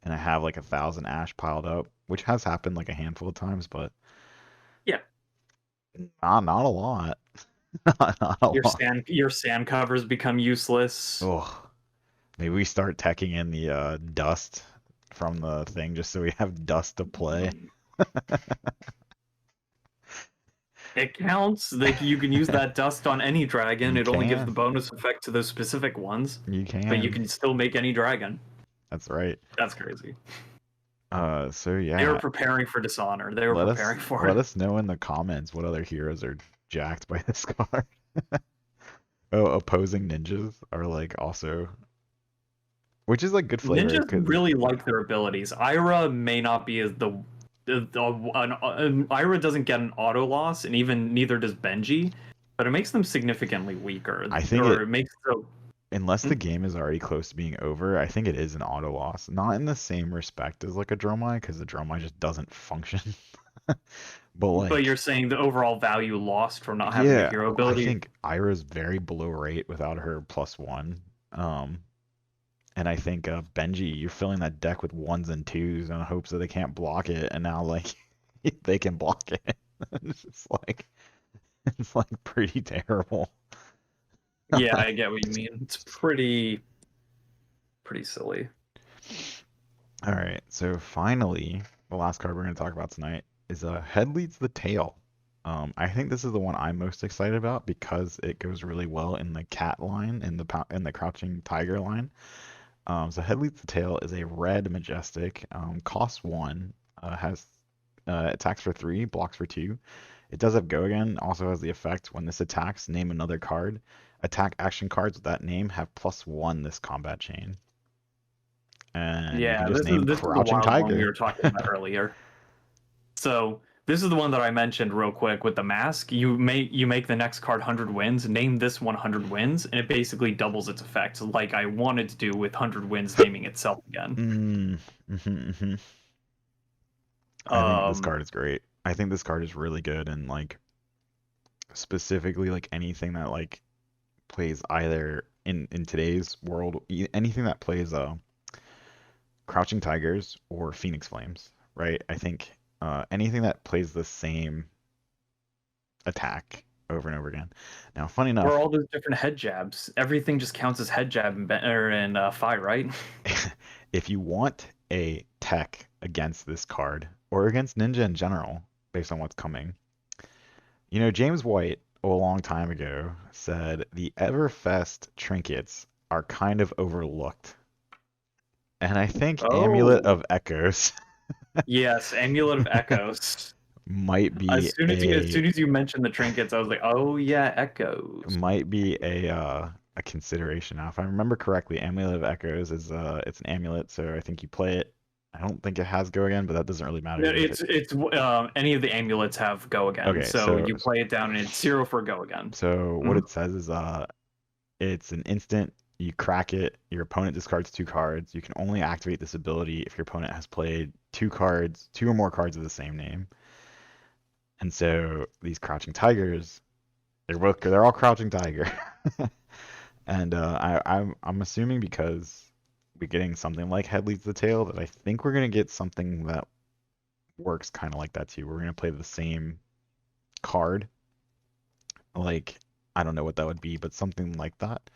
[SPEAKER 1] and I have like 1,000 Ash piled up, which has happened like a handful of times, but
[SPEAKER 2] yeah.
[SPEAKER 1] not a lot. Not a lot.
[SPEAKER 2] Your sand covers become useless.
[SPEAKER 1] Oh, maybe we start teching in the dust from the thing just so we have dust to play.
[SPEAKER 2] It counts. Like you can use that dust on any dragon.
[SPEAKER 1] You
[SPEAKER 2] It only gives the
[SPEAKER 1] can.
[SPEAKER 2] bonus effect to those specific ones,
[SPEAKER 1] You
[SPEAKER 2] but you
[SPEAKER 1] can.
[SPEAKER 2] can still make any dragon.
[SPEAKER 1] That's right.
[SPEAKER 2] That's crazy.
[SPEAKER 1] So
[SPEAKER 2] They were
[SPEAKER 1] yeah,
[SPEAKER 2] preparing for dishonor. They were preparing for
[SPEAKER 1] let
[SPEAKER 2] it.
[SPEAKER 1] us know in the comments what other heroes are jacked by this card. Oh, opposing ninjas are like also, which is like good flavor
[SPEAKER 2] Ninjas
[SPEAKER 1] because
[SPEAKER 2] really like their abilities. Ira may not be as Ira doesn't get an auto loss, and even neither does Benji, but it makes them significantly weaker,
[SPEAKER 1] I think
[SPEAKER 2] or
[SPEAKER 1] it,
[SPEAKER 2] it makes so.
[SPEAKER 1] unless the game is already close to being over, I think it is an auto loss. Not in the same respect as like a Dromai, because the Dromai just doesn't function. But
[SPEAKER 2] But
[SPEAKER 1] like,
[SPEAKER 2] you're saying the overall value lost from not having a
[SPEAKER 1] yeah,
[SPEAKER 2] hero
[SPEAKER 1] I
[SPEAKER 2] ability.
[SPEAKER 1] think Ira's very below rate without her +1. And I think Benji, you're filling that deck with ones and twos in hopes that they can't block it, and now like they can block it. It's just like it's like pretty terrible.
[SPEAKER 2] Yeah, I get what you mean. It's pretty silly.
[SPEAKER 1] All right, so finally, the last card we're going to talk about tonight is Head Leads the Tail. I think this is the one I'm most excited about because it goes really well in the cat line, in the Crouching Tiger line. So Head Leads the Tail is a red majestic, costs 1, has attacks for 3, blocks for 2. It does have Go Again, also has the effect when this attacks, name another card. Attack action cards with that name have +1 this combat chain. And you can
[SPEAKER 2] Yeah,
[SPEAKER 1] just name
[SPEAKER 2] this is the
[SPEAKER 1] Crouching
[SPEAKER 2] wild one we
[SPEAKER 1] Tiger.
[SPEAKER 2] were talking about earlier. So this is the one that I mentioned real quick with the mask. You make the next card 100 wins, name this 100 wins, and it basically doubles its effect, like I wanted to do with 100 wins naming itself again.
[SPEAKER 1] Mm, mhm, mhm. I think this
[SPEAKER 2] Um,
[SPEAKER 1] card is great. I think this card is really good and like specifically like anything that like plays either in today's world, anything that plays Crouching Tigers or Phoenix Flames, right? I think anything that plays the same attack over and over again. Now, funny
[SPEAKER 2] or
[SPEAKER 1] enough,
[SPEAKER 2] all those different head jabs. Everything just counts as head jab in Fi, right?
[SPEAKER 1] if you want a tech against this card or against Ninja in general, based on what's coming, James White a long time ago said the Everfest trinkets are kind of overlooked. And I think Amulet
[SPEAKER 2] Oh,
[SPEAKER 1] of Echoes
[SPEAKER 2] yes, Amulet of Echoes.
[SPEAKER 1] might be
[SPEAKER 2] As
[SPEAKER 1] a
[SPEAKER 2] soon as you mentioned the trinkets, I was like, oh yeah, Echoes.
[SPEAKER 1] a consideration now. If I remember correctly, Amulet of Echoes is it's an amulet, so I think you play it. I don't think it has go again, but that doesn't really matter
[SPEAKER 2] No,
[SPEAKER 1] if it.
[SPEAKER 2] it's any of the amulets have go again,
[SPEAKER 1] Okay,
[SPEAKER 2] so you play it down and it's 0 for go again.
[SPEAKER 1] so what
[SPEAKER 2] Mhm.
[SPEAKER 1] it says is it's an instant. You crack it. Your opponent discards 2 cards. You can only activate this ability if your opponent has played 2 cards, 2 or more cards of the same name. And so these Crouching Tigers, they're all Crouching Tiger. And I'm assuming because we're getting something like Head Leads the Tail that I think we're gonna get something that works kind of like that too. We're gonna play the same card, like I don't know what that would be, but something like that.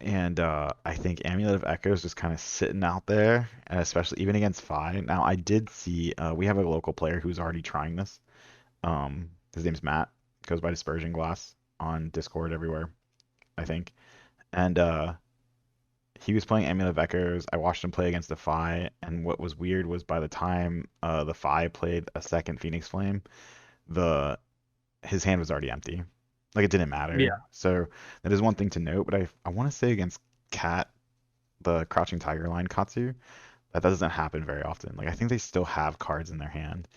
[SPEAKER 1] And I think Amulet of Echoes just kind of sitting out there, and especially even against Fi. Now I did see we have a local player who's already trying this. His name's Matt, goes by Dispersion Glass on Discord everywhere, I think. And he was playing Amulet of Echoes. I watched him play against the Fi, and what was weird was by the time the Fi played a second Phoenix Flame, the his hand was already empty. Like it didn't matter.
[SPEAKER 2] Yeah.
[SPEAKER 1] So that is one thing to note. But I want to say against Cat, the Crouching Tiger line Katsu, that doesn't happen very often. Like I think they still have cards in their hand.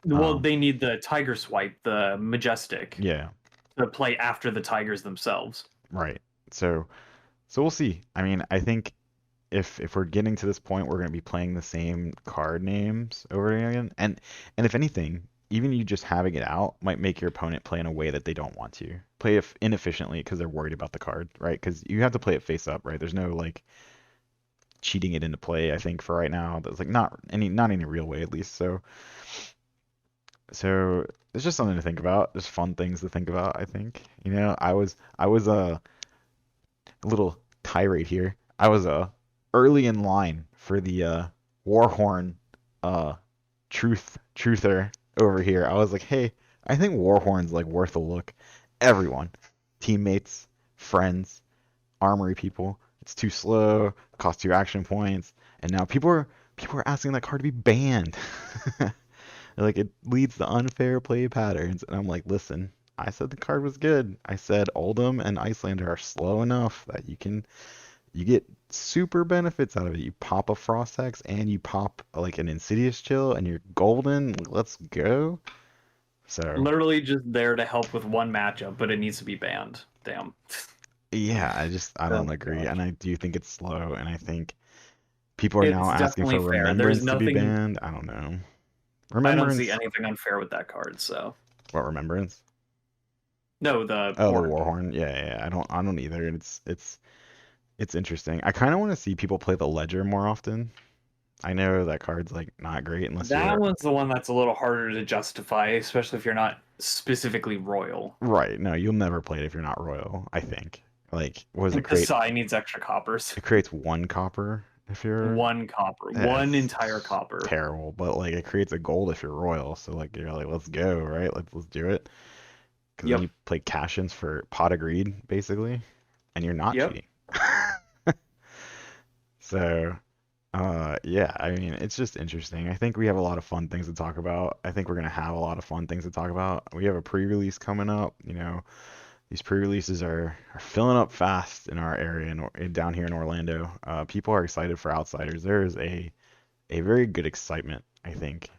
[SPEAKER 2] Well,
[SPEAKER 1] Um,
[SPEAKER 2] they need the Tiger Swipe, the Majestic,
[SPEAKER 1] yeah,
[SPEAKER 2] to play after the Tigers themselves.
[SPEAKER 1] right. So we'll see. I mean, I think if we're getting to this point, we're going to be playing the same card names over and again. And if anything, even you just having it out might make your opponent play in a way that they don't want to play it inefficiently because they're worried about the card, right? Because you have to play it face up, right? There's no like cheating it into play. I think for right now, there's like not any real way at least. So it's just something to think about. There's fun things to think about. I think I was a little tirade here. I was early in line for the Warhorn uh truther over here. I was like, hey, I think Warhorn's like worth a look. Everyone, teammates, friends, armory people. It's too slow, costs 2 action points, and now people are asking that card to be banned. Like it leads to unfair play patterns, and I'm like, listen, I said the card was good. I said Oldham and Icelander are slow enough that you get super benefits out of it. You pop a Frost Hex and you pop like an Insidious Chill and you're golden. Let's go. So
[SPEAKER 2] Literally just there to help with one matchup, but it needs to be banned. Damn.
[SPEAKER 1] yeah, I
[SPEAKER 2] Oh
[SPEAKER 1] don't agree,
[SPEAKER 2] gosh.
[SPEAKER 1] and I do think it's slow, and I think people are now
[SPEAKER 2] It's
[SPEAKER 1] asking for
[SPEAKER 2] definitely fair. There's
[SPEAKER 1] Remembrance to be
[SPEAKER 2] nothing.
[SPEAKER 1] banned. I don't know.
[SPEAKER 2] I don't see
[SPEAKER 1] Remembrance?
[SPEAKER 2] anything unfair with that card. So
[SPEAKER 1] What Remembrance?
[SPEAKER 2] no, the
[SPEAKER 1] Oh, the
[SPEAKER 2] Warhorn.
[SPEAKER 1] Warhorn. Yeah, yeah, yeah. I don't either. It's interesting. I kind of want to see people play the Ledger more often. I know that card's like not great unless
[SPEAKER 2] That
[SPEAKER 1] you're
[SPEAKER 2] one's the one that's a little harder to justify, especially if you're not specifically royal.
[SPEAKER 1] right. No, you'll never play it if you're not royal, I think. Like, what does it
[SPEAKER 2] The
[SPEAKER 1] create?
[SPEAKER 2] Sai needs extra coppers.
[SPEAKER 1] It creates 1 copper if you're
[SPEAKER 2] One copper, one entire
[SPEAKER 1] that's
[SPEAKER 2] copper.
[SPEAKER 1] terrible, but like it creates a gold if you're royal. So like you're like, let's go, right? Let's do it. Because then
[SPEAKER 2] Yep.
[SPEAKER 1] you play cash-ins for pot of greed, basically, and you're not
[SPEAKER 2] Yep.
[SPEAKER 1] cheating. So, yeah, I mean, it's just interesting. I think we have a lot of fun things to talk about. I think we're gonna have a lot of fun things to talk about. We have a pre-release coming up. These pre-releases are filling up fast in our area down here in Orlando. People are excited for Outsiders. There is a very good excitement, I think,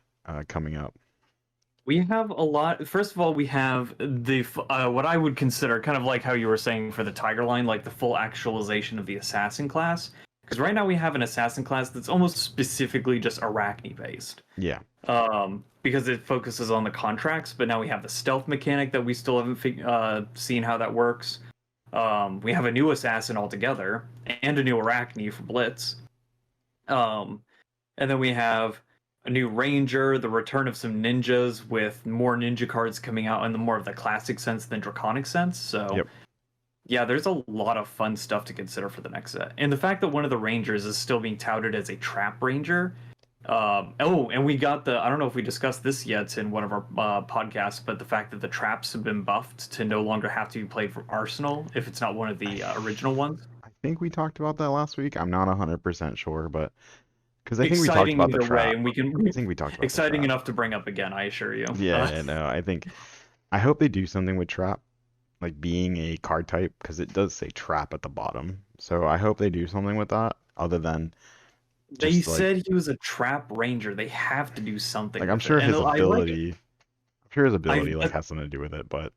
[SPEAKER 1] coming up.
[SPEAKER 2] We have a lot. First of all, we have what I would consider kind of like how you were saying for the Tiger line, like the full actualization of the assassin class. Because right now we have an assassin class that's almost specifically just Arachne based.
[SPEAKER 1] Yeah,
[SPEAKER 2] Because it focuses on the contracts, but now we have the stealth mechanic that we still haven't seen how that works. We have a new assassin altogether and a new Arachne for Blitz. Um, and then we have a new ranger, the return of some ninjas with more ninja cards coming out in the more of the classic sense than draconic sense. So
[SPEAKER 1] yep.
[SPEAKER 2] yeah, there's a lot of fun stuff to consider for the next set. And the fact that one of the rangers is still being touted as a trap ranger. Oh, and we got I don't know if we discussed this yet in one of our podcasts, but the fact that the traps have been buffed to no longer have to be played from Arsenal if it's not one of
[SPEAKER 1] I,
[SPEAKER 2] the original ones.
[SPEAKER 1] I think we talked about that last week. I'm not 100% sure, but because I think we talked
[SPEAKER 2] Exciting
[SPEAKER 1] about the
[SPEAKER 2] either way,
[SPEAKER 1] trap.
[SPEAKER 2] and we can
[SPEAKER 1] I think we talked about the
[SPEAKER 2] exciting
[SPEAKER 1] trap.
[SPEAKER 2] enough to bring up again, I assure you.
[SPEAKER 1] Yeah, yeah, no, I hope they do something with trap, like being a card type, because it does say trap at the bottom. So I hope they do something with that, other than
[SPEAKER 2] They
[SPEAKER 1] just like
[SPEAKER 2] said he was a trap ranger. They have to do something
[SPEAKER 1] like I'm
[SPEAKER 2] with it,
[SPEAKER 1] sure
[SPEAKER 2] and
[SPEAKER 1] his
[SPEAKER 2] I like it.
[SPEAKER 1] ability, I'm sure his
[SPEAKER 2] I
[SPEAKER 1] ability like has something to do with it, but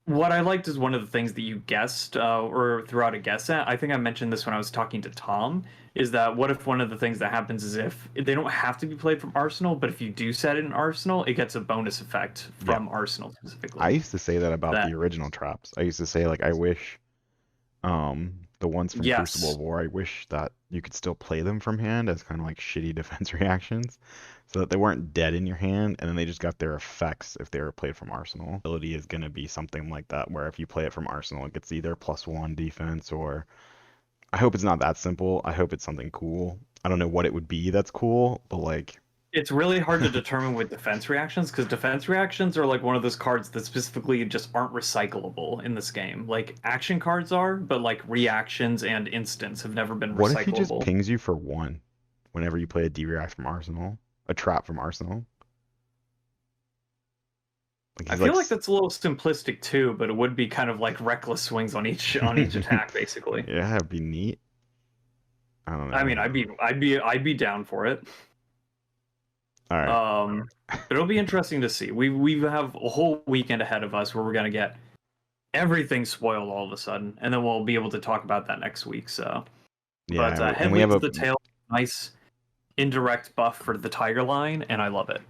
[SPEAKER 2] What I liked is one of the things that you guessed or threw out a guess at. I think I mentioned this when I was talking to Tom. Is that what if one of the things that happens is if they don't have to be played from Arsenal, but if you do set it in Arsenal, it gets a bonus effect
[SPEAKER 1] yeah.
[SPEAKER 2] from Arsenal
[SPEAKER 1] I
[SPEAKER 2] specifically.
[SPEAKER 1] used to say that about
[SPEAKER 2] That
[SPEAKER 1] the original traps. I used to say like I wish the ones from Crucible
[SPEAKER 2] yes,
[SPEAKER 1] of War, I wish that you could still play them from hand as kind of like shitty defense reactions, so that they weren't dead in your hand, and then they just got their effects if they were played from Arsenal. Ability is gonna be something like that, where if you play it from Arsenal, it gets either +1 defense or I hope it's not that simple. I hope it's something cool. I don't know what it would be that's cool, but like
[SPEAKER 2] It's really hard to determine with defense reactions because defense reactions are like one of those cards that specifically just aren't recyclable in this game. Like action cards are, but like reactions and instants have never been
[SPEAKER 1] What if he just
[SPEAKER 2] recyclable.
[SPEAKER 1] pings you for one whenever you play a D-React from Arsenal? A trap from Arsenal? Like
[SPEAKER 2] I
[SPEAKER 1] he's like,
[SPEAKER 2] feel like that's a little simplistic too, but it would be kind of like reckless swings on each attack, basically.
[SPEAKER 1] yeah, that'd be neat. I don't
[SPEAKER 2] I mean,
[SPEAKER 1] know.
[SPEAKER 2] I'd be down for it.
[SPEAKER 1] All right.
[SPEAKER 2] But it'll be interesting to see. We have a whole weekend ahead of us where we're gonna get everything spoiled all of a sudden, and then we'll be able to talk about that next week. So, but
[SPEAKER 1] Yeah, and we have
[SPEAKER 2] Headway to
[SPEAKER 1] a.
[SPEAKER 2] the Tail, nice indirect buff for the Tiger line, and I love it.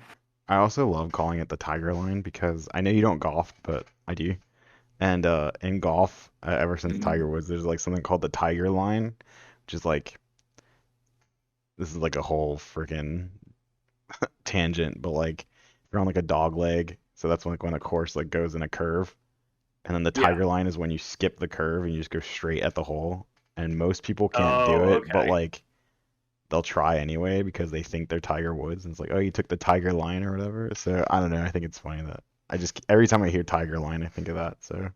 [SPEAKER 1] I also love calling it the Tiger Line because I know you don't golf, but I do. And in golf, ever since Tiger Woods, there's like something called the Tiger Line, which is like this is like a whole freaking tangent, but like you're on like a dog leg, so that's like when a course like goes in a curve, and then the
[SPEAKER 2] Yeah.
[SPEAKER 1] Tiger Line is when you skip the curve and you just go straight at the hole. And most people can't do
[SPEAKER 2] Oh,
[SPEAKER 1] it, but
[SPEAKER 2] okay.
[SPEAKER 1] like they'll try anyway because they think they're Tiger Woods, and it's like, oh, you took the Tiger Line or whatever. So I don't know. I think it's funny that I just every time I hear Tiger Line, I think of that. So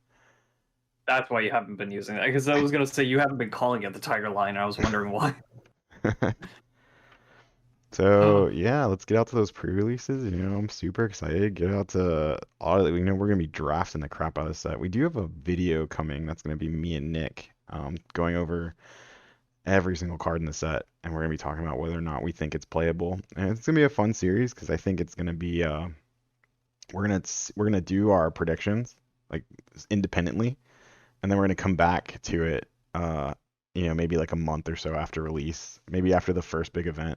[SPEAKER 2] That's why you haven't been using that. Because I was gonna say you haven't been calling it the Tiger line, and I was wondering why.
[SPEAKER 1] so yeah, let's get out to those pre-releases. I'm super excited. Get out to all. We're gonna be drafting the crap out of the set. We do have a video coming. That's gonna be me and Nick, going over every single card in the set, and we're gonna be talking about whether or not we think it's playable. And it's gonna be a fun series because I think it's gonna be we're gonna do our predictions like independently, and then we're gonna come back to it maybe like a month or so after release, maybe after the first big event,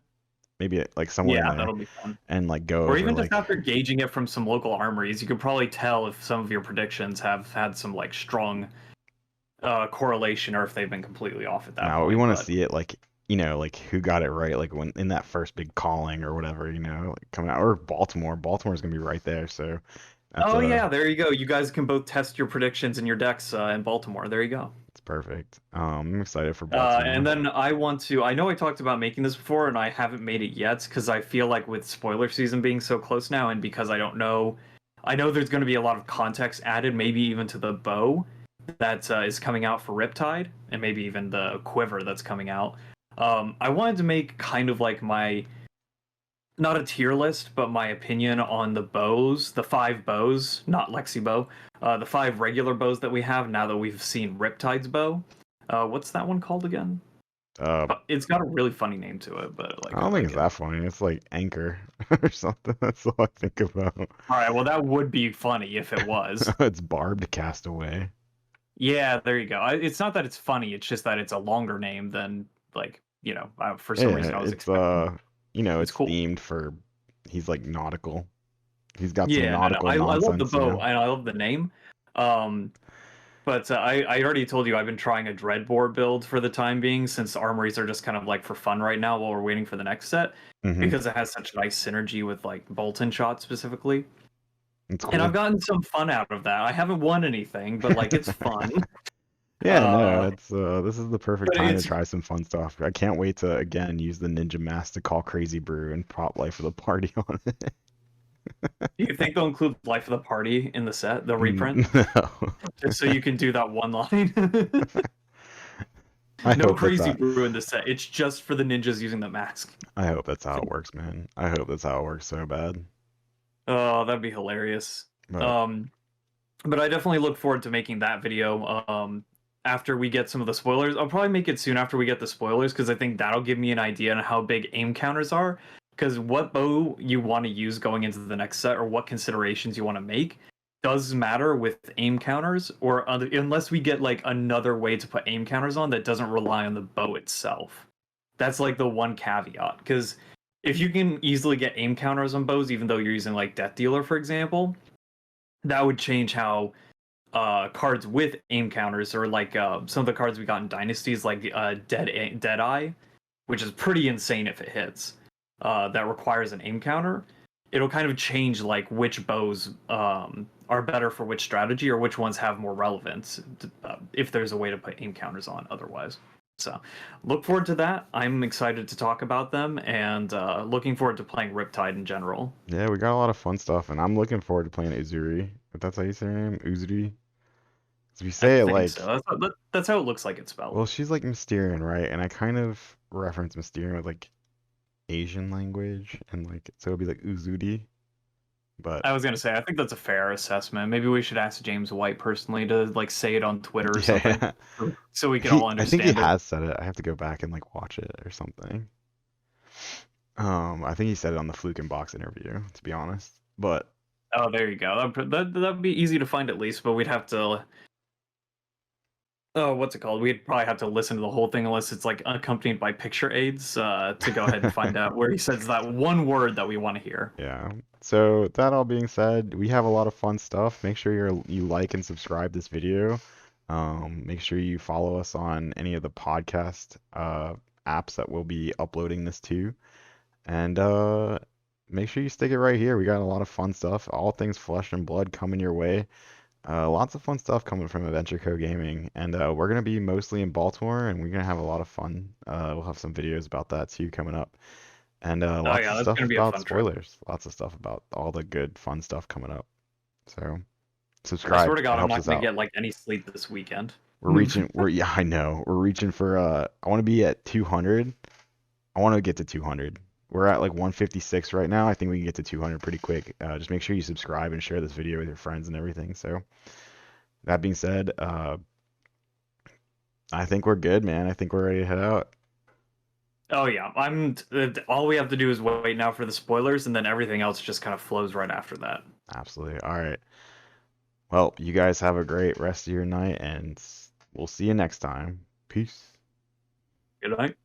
[SPEAKER 1] maybe like somewhere in
[SPEAKER 2] Yeah,
[SPEAKER 1] there,
[SPEAKER 2] that'll be fun.
[SPEAKER 1] and like go
[SPEAKER 2] Or
[SPEAKER 1] over
[SPEAKER 2] even just
[SPEAKER 1] like
[SPEAKER 2] after gauging it from some local armories, you could probably tell if some of your predictions have had some like strong correlation or if they've been completely off at that
[SPEAKER 1] now we
[SPEAKER 2] point.
[SPEAKER 1] want to
[SPEAKER 2] But
[SPEAKER 1] see it like like who got it right, like when in that first big calling or whatever, like coming out, or Baltimore's gonna be right there, so that's
[SPEAKER 2] oh yeah, there you go. You guys can both test your predictions in your decks in Baltimore. There you go.
[SPEAKER 1] it's perfect. I'm excited for
[SPEAKER 2] And
[SPEAKER 1] Baltimore.
[SPEAKER 2] then I know I talked about making this before and I haven't made it yet because I feel like with spoiler season being so close now and because I know there's going to be a lot of context added, maybe even to the bow that is coming out for Riptide and maybe even the quiver that's coming out. I wanted to make kind of like my, not a tier list, but my opinion on the bows, the 5 bows, not Lexi bow, the 5 regular bows that we have now that we've seen Riptide's bow. What's that one called again?
[SPEAKER 1] uh
[SPEAKER 2] It's got a really funny name to it, but like
[SPEAKER 1] I
[SPEAKER 2] I
[SPEAKER 1] don't think
[SPEAKER 2] like
[SPEAKER 1] it's
[SPEAKER 2] it.
[SPEAKER 1] that funny. It's like Anchor or something. That's all I think about.
[SPEAKER 2] All right, well that would be funny if it was.
[SPEAKER 1] It's Barbed Castaway.
[SPEAKER 2] Yeah, there you go. It's not that it's funny; it's just that it's a longer name than like for some reason
[SPEAKER 1] Yeah,
[SPEAKER 2] I was
[SPEAKER 1] it's
[SPEAKER 2] expecting. It's
[SPEAKER 1] it's
[SPEAKER 2] cool.
[SPEAKER 1] themed for he's like nautical. He's got some
[SPEAKER 2] Yeah, no, no.
[SPEAKER 1] nautical
[SPEAKER 2] I love the
[SPEAKER 1] nonsense,
[SPEAKER 2] bow and I love the name. Um, but I already told you I've been trying a Dreadbore build for the time being since armories are just kind of like for fun right now while we're waiting for the next set
[SPEAKER 1] Hmm.
[SPEAKER 2] because it has such nice synergy with like Bolton shot specifically.
[SPEAKER 1] It's
[SPEAKER 2] And I've
[SPEAKER 1] cool.
[SPEAKER 2] gotten some fun out of that. I haven't won anything, but like it's fun.
[SPEAKER 1] Yeah, no,
[SPEAKER 2] Uh,
[SPEAKER 1] it's this is the perfect
[SPEAKER 2] but
[SPEAKER 1] time to
[SPEAKER 2] it's
[SPEAKER 1] try some fun stuff. I can't wait to again use the Ninja Mask to call Crazy Brew and prop Life of the Party on it.
[SPEAKER 2] do you think they'll include Life of the Party in the set, the reprint,
[SPEAKER 1] No.
[SPEAKER 2] just so you can do that one line?
[SPEAKER 1] I
[SPEAKER 2] No
[SPEAKER 1] hope that's
[SPEAKER 2] crazy
[SPEAKER 1] how
[SPEAKER 2] brew in the set. It's just for the ninjas using the mask.
[SPEAKER 1] I hope that's how it works, man. I hope that's how it works so bad.
[SPEAKER 2] Oh, that'd be hilarious.
[SPEAKER 1] But
[SPEAKER 2] Um, but I definitely look forward to making that video. After we get some of the spoilers, I'll probably make it soon after we get the spoilers because I think that'll give me an idea on how big aim counters are. Because what bow you want to use going into the next set or what considerations you want to make does matter with aim counters, or unless we get like another way to put aim counters on that doesn't rely on the bow itself. That's like the one caveat. Because if you can easily get aim counters on bows, even though you're using like Death Dealer, for example, that would change how cards with aim counters or like some of the cards we got in dynasties like Deadeye, which is pretty insane if it hits, that requires an aim counter. It'll kind of change like which bows are better for which strategy or which ones have more relevance if there's a way to put aim counters on otherwise. So look forward to that. I'm excited to talk about them, and looking forward to playing Riptide in general.
[SPEAKER 1] Yeah, we got a lot of fun stuff, and I'm looking forward to playing Uzuri. If that's how you say her name, Uzuri. If you
[SPEAKER 2] I
[SPEAKER 1] say it
[SPEAKER 2] think so.
[SPEAKER 1] like,
[SPEAKER 2] That's how it looks like it's spelled.
[SPEAKER 1] well, she's like Mysterian, right? And I kind of reference Mysterian with like Asian language, and like so it'd be like Uzuri, but
[SPEAKER 2] I was gonna say, I think that's a fair assessment. Maybe we should ask James White personally to like say it on Twitter or something,
[SPEAKER 1] yeah,
[SPEAKER 2] so we can all
[SPEAKER 1] I think he
[SPEAKER 2] understand it.
[SPEAKER 1] has said it. I have to go back and like watch it or something. I think he said it on the Fluke and Box interview, to be honest. But
[SPEAKER 2] Oh, there you go. That'd be easy to find at least, but we'd have to. Oh, what's it called? We'd probably have to listen to the whole thing unless it's like accompanied by picture aids to go ahead and find out where he says that one word that we want to hear.
[SPEAKER 1] yeah. So that all being said, we have a lot of fun stuff. Make sure you like and subscribe this video. Make sure you follow us on any of the podcast apps that we'll be uploading this to. And make sure you stick it right here. We got a lot of fun stuff. All things flesh and blood coming your way. Lots of fun stuff coming from Adventure Co Gaming. And we're going to be mostly in Baltimore, and we're going to have a lot of fun. We'll have some videos about that too coming up. And
[SPEAKER 2] Oh
[SPEAKER 1] lots
[SPEAKER 2] yeah,
[SPEAKER 1] of
[SPEAKER 2] that's
[SPEAKER 1] stuff
[SPEAKER 2] gonna be a
[SPEAKER 1] about
[SPEAKER 2] fun trip.
[SPEAKER 1] spoilers. Lots of stuff about all the good, fun stuff coming up. So
[SPEAKER 2] I swear
[SPEAKER 1] subscribe.
[SPEAKER 2] to
[SPEAKER 1] It
[SPEAKER 2] God, I'm
[SPEAKER 1] helps
[SPEAKER 2] not
[SPEAKER 1] us
[SPEAKER 2] gonna
[SPEAKER 1] out.
[SPEAKER 2] get like any sleep this weekend.
[SPEAKER 1] Yeah, I know. We're reaching for I want to be at 200. I want to get to 200. We're at like 156 right now. I think we can get to 200 pretty quick. Just make sure you subscribe and share this video with your friends and everything. So that being said, I think we're good, man. I think we're ready to head out.
[SPEAKER 2] Oh yeah, I'm. All we have to do is wait now for the spoilers, and then everything else just kind of flows right after that.
[SPEAKER 1] Absolutely. All right. Well, you guys have a great rest of your night, and we'll see you next time. Peace.
[SPEAKER 2] Good night.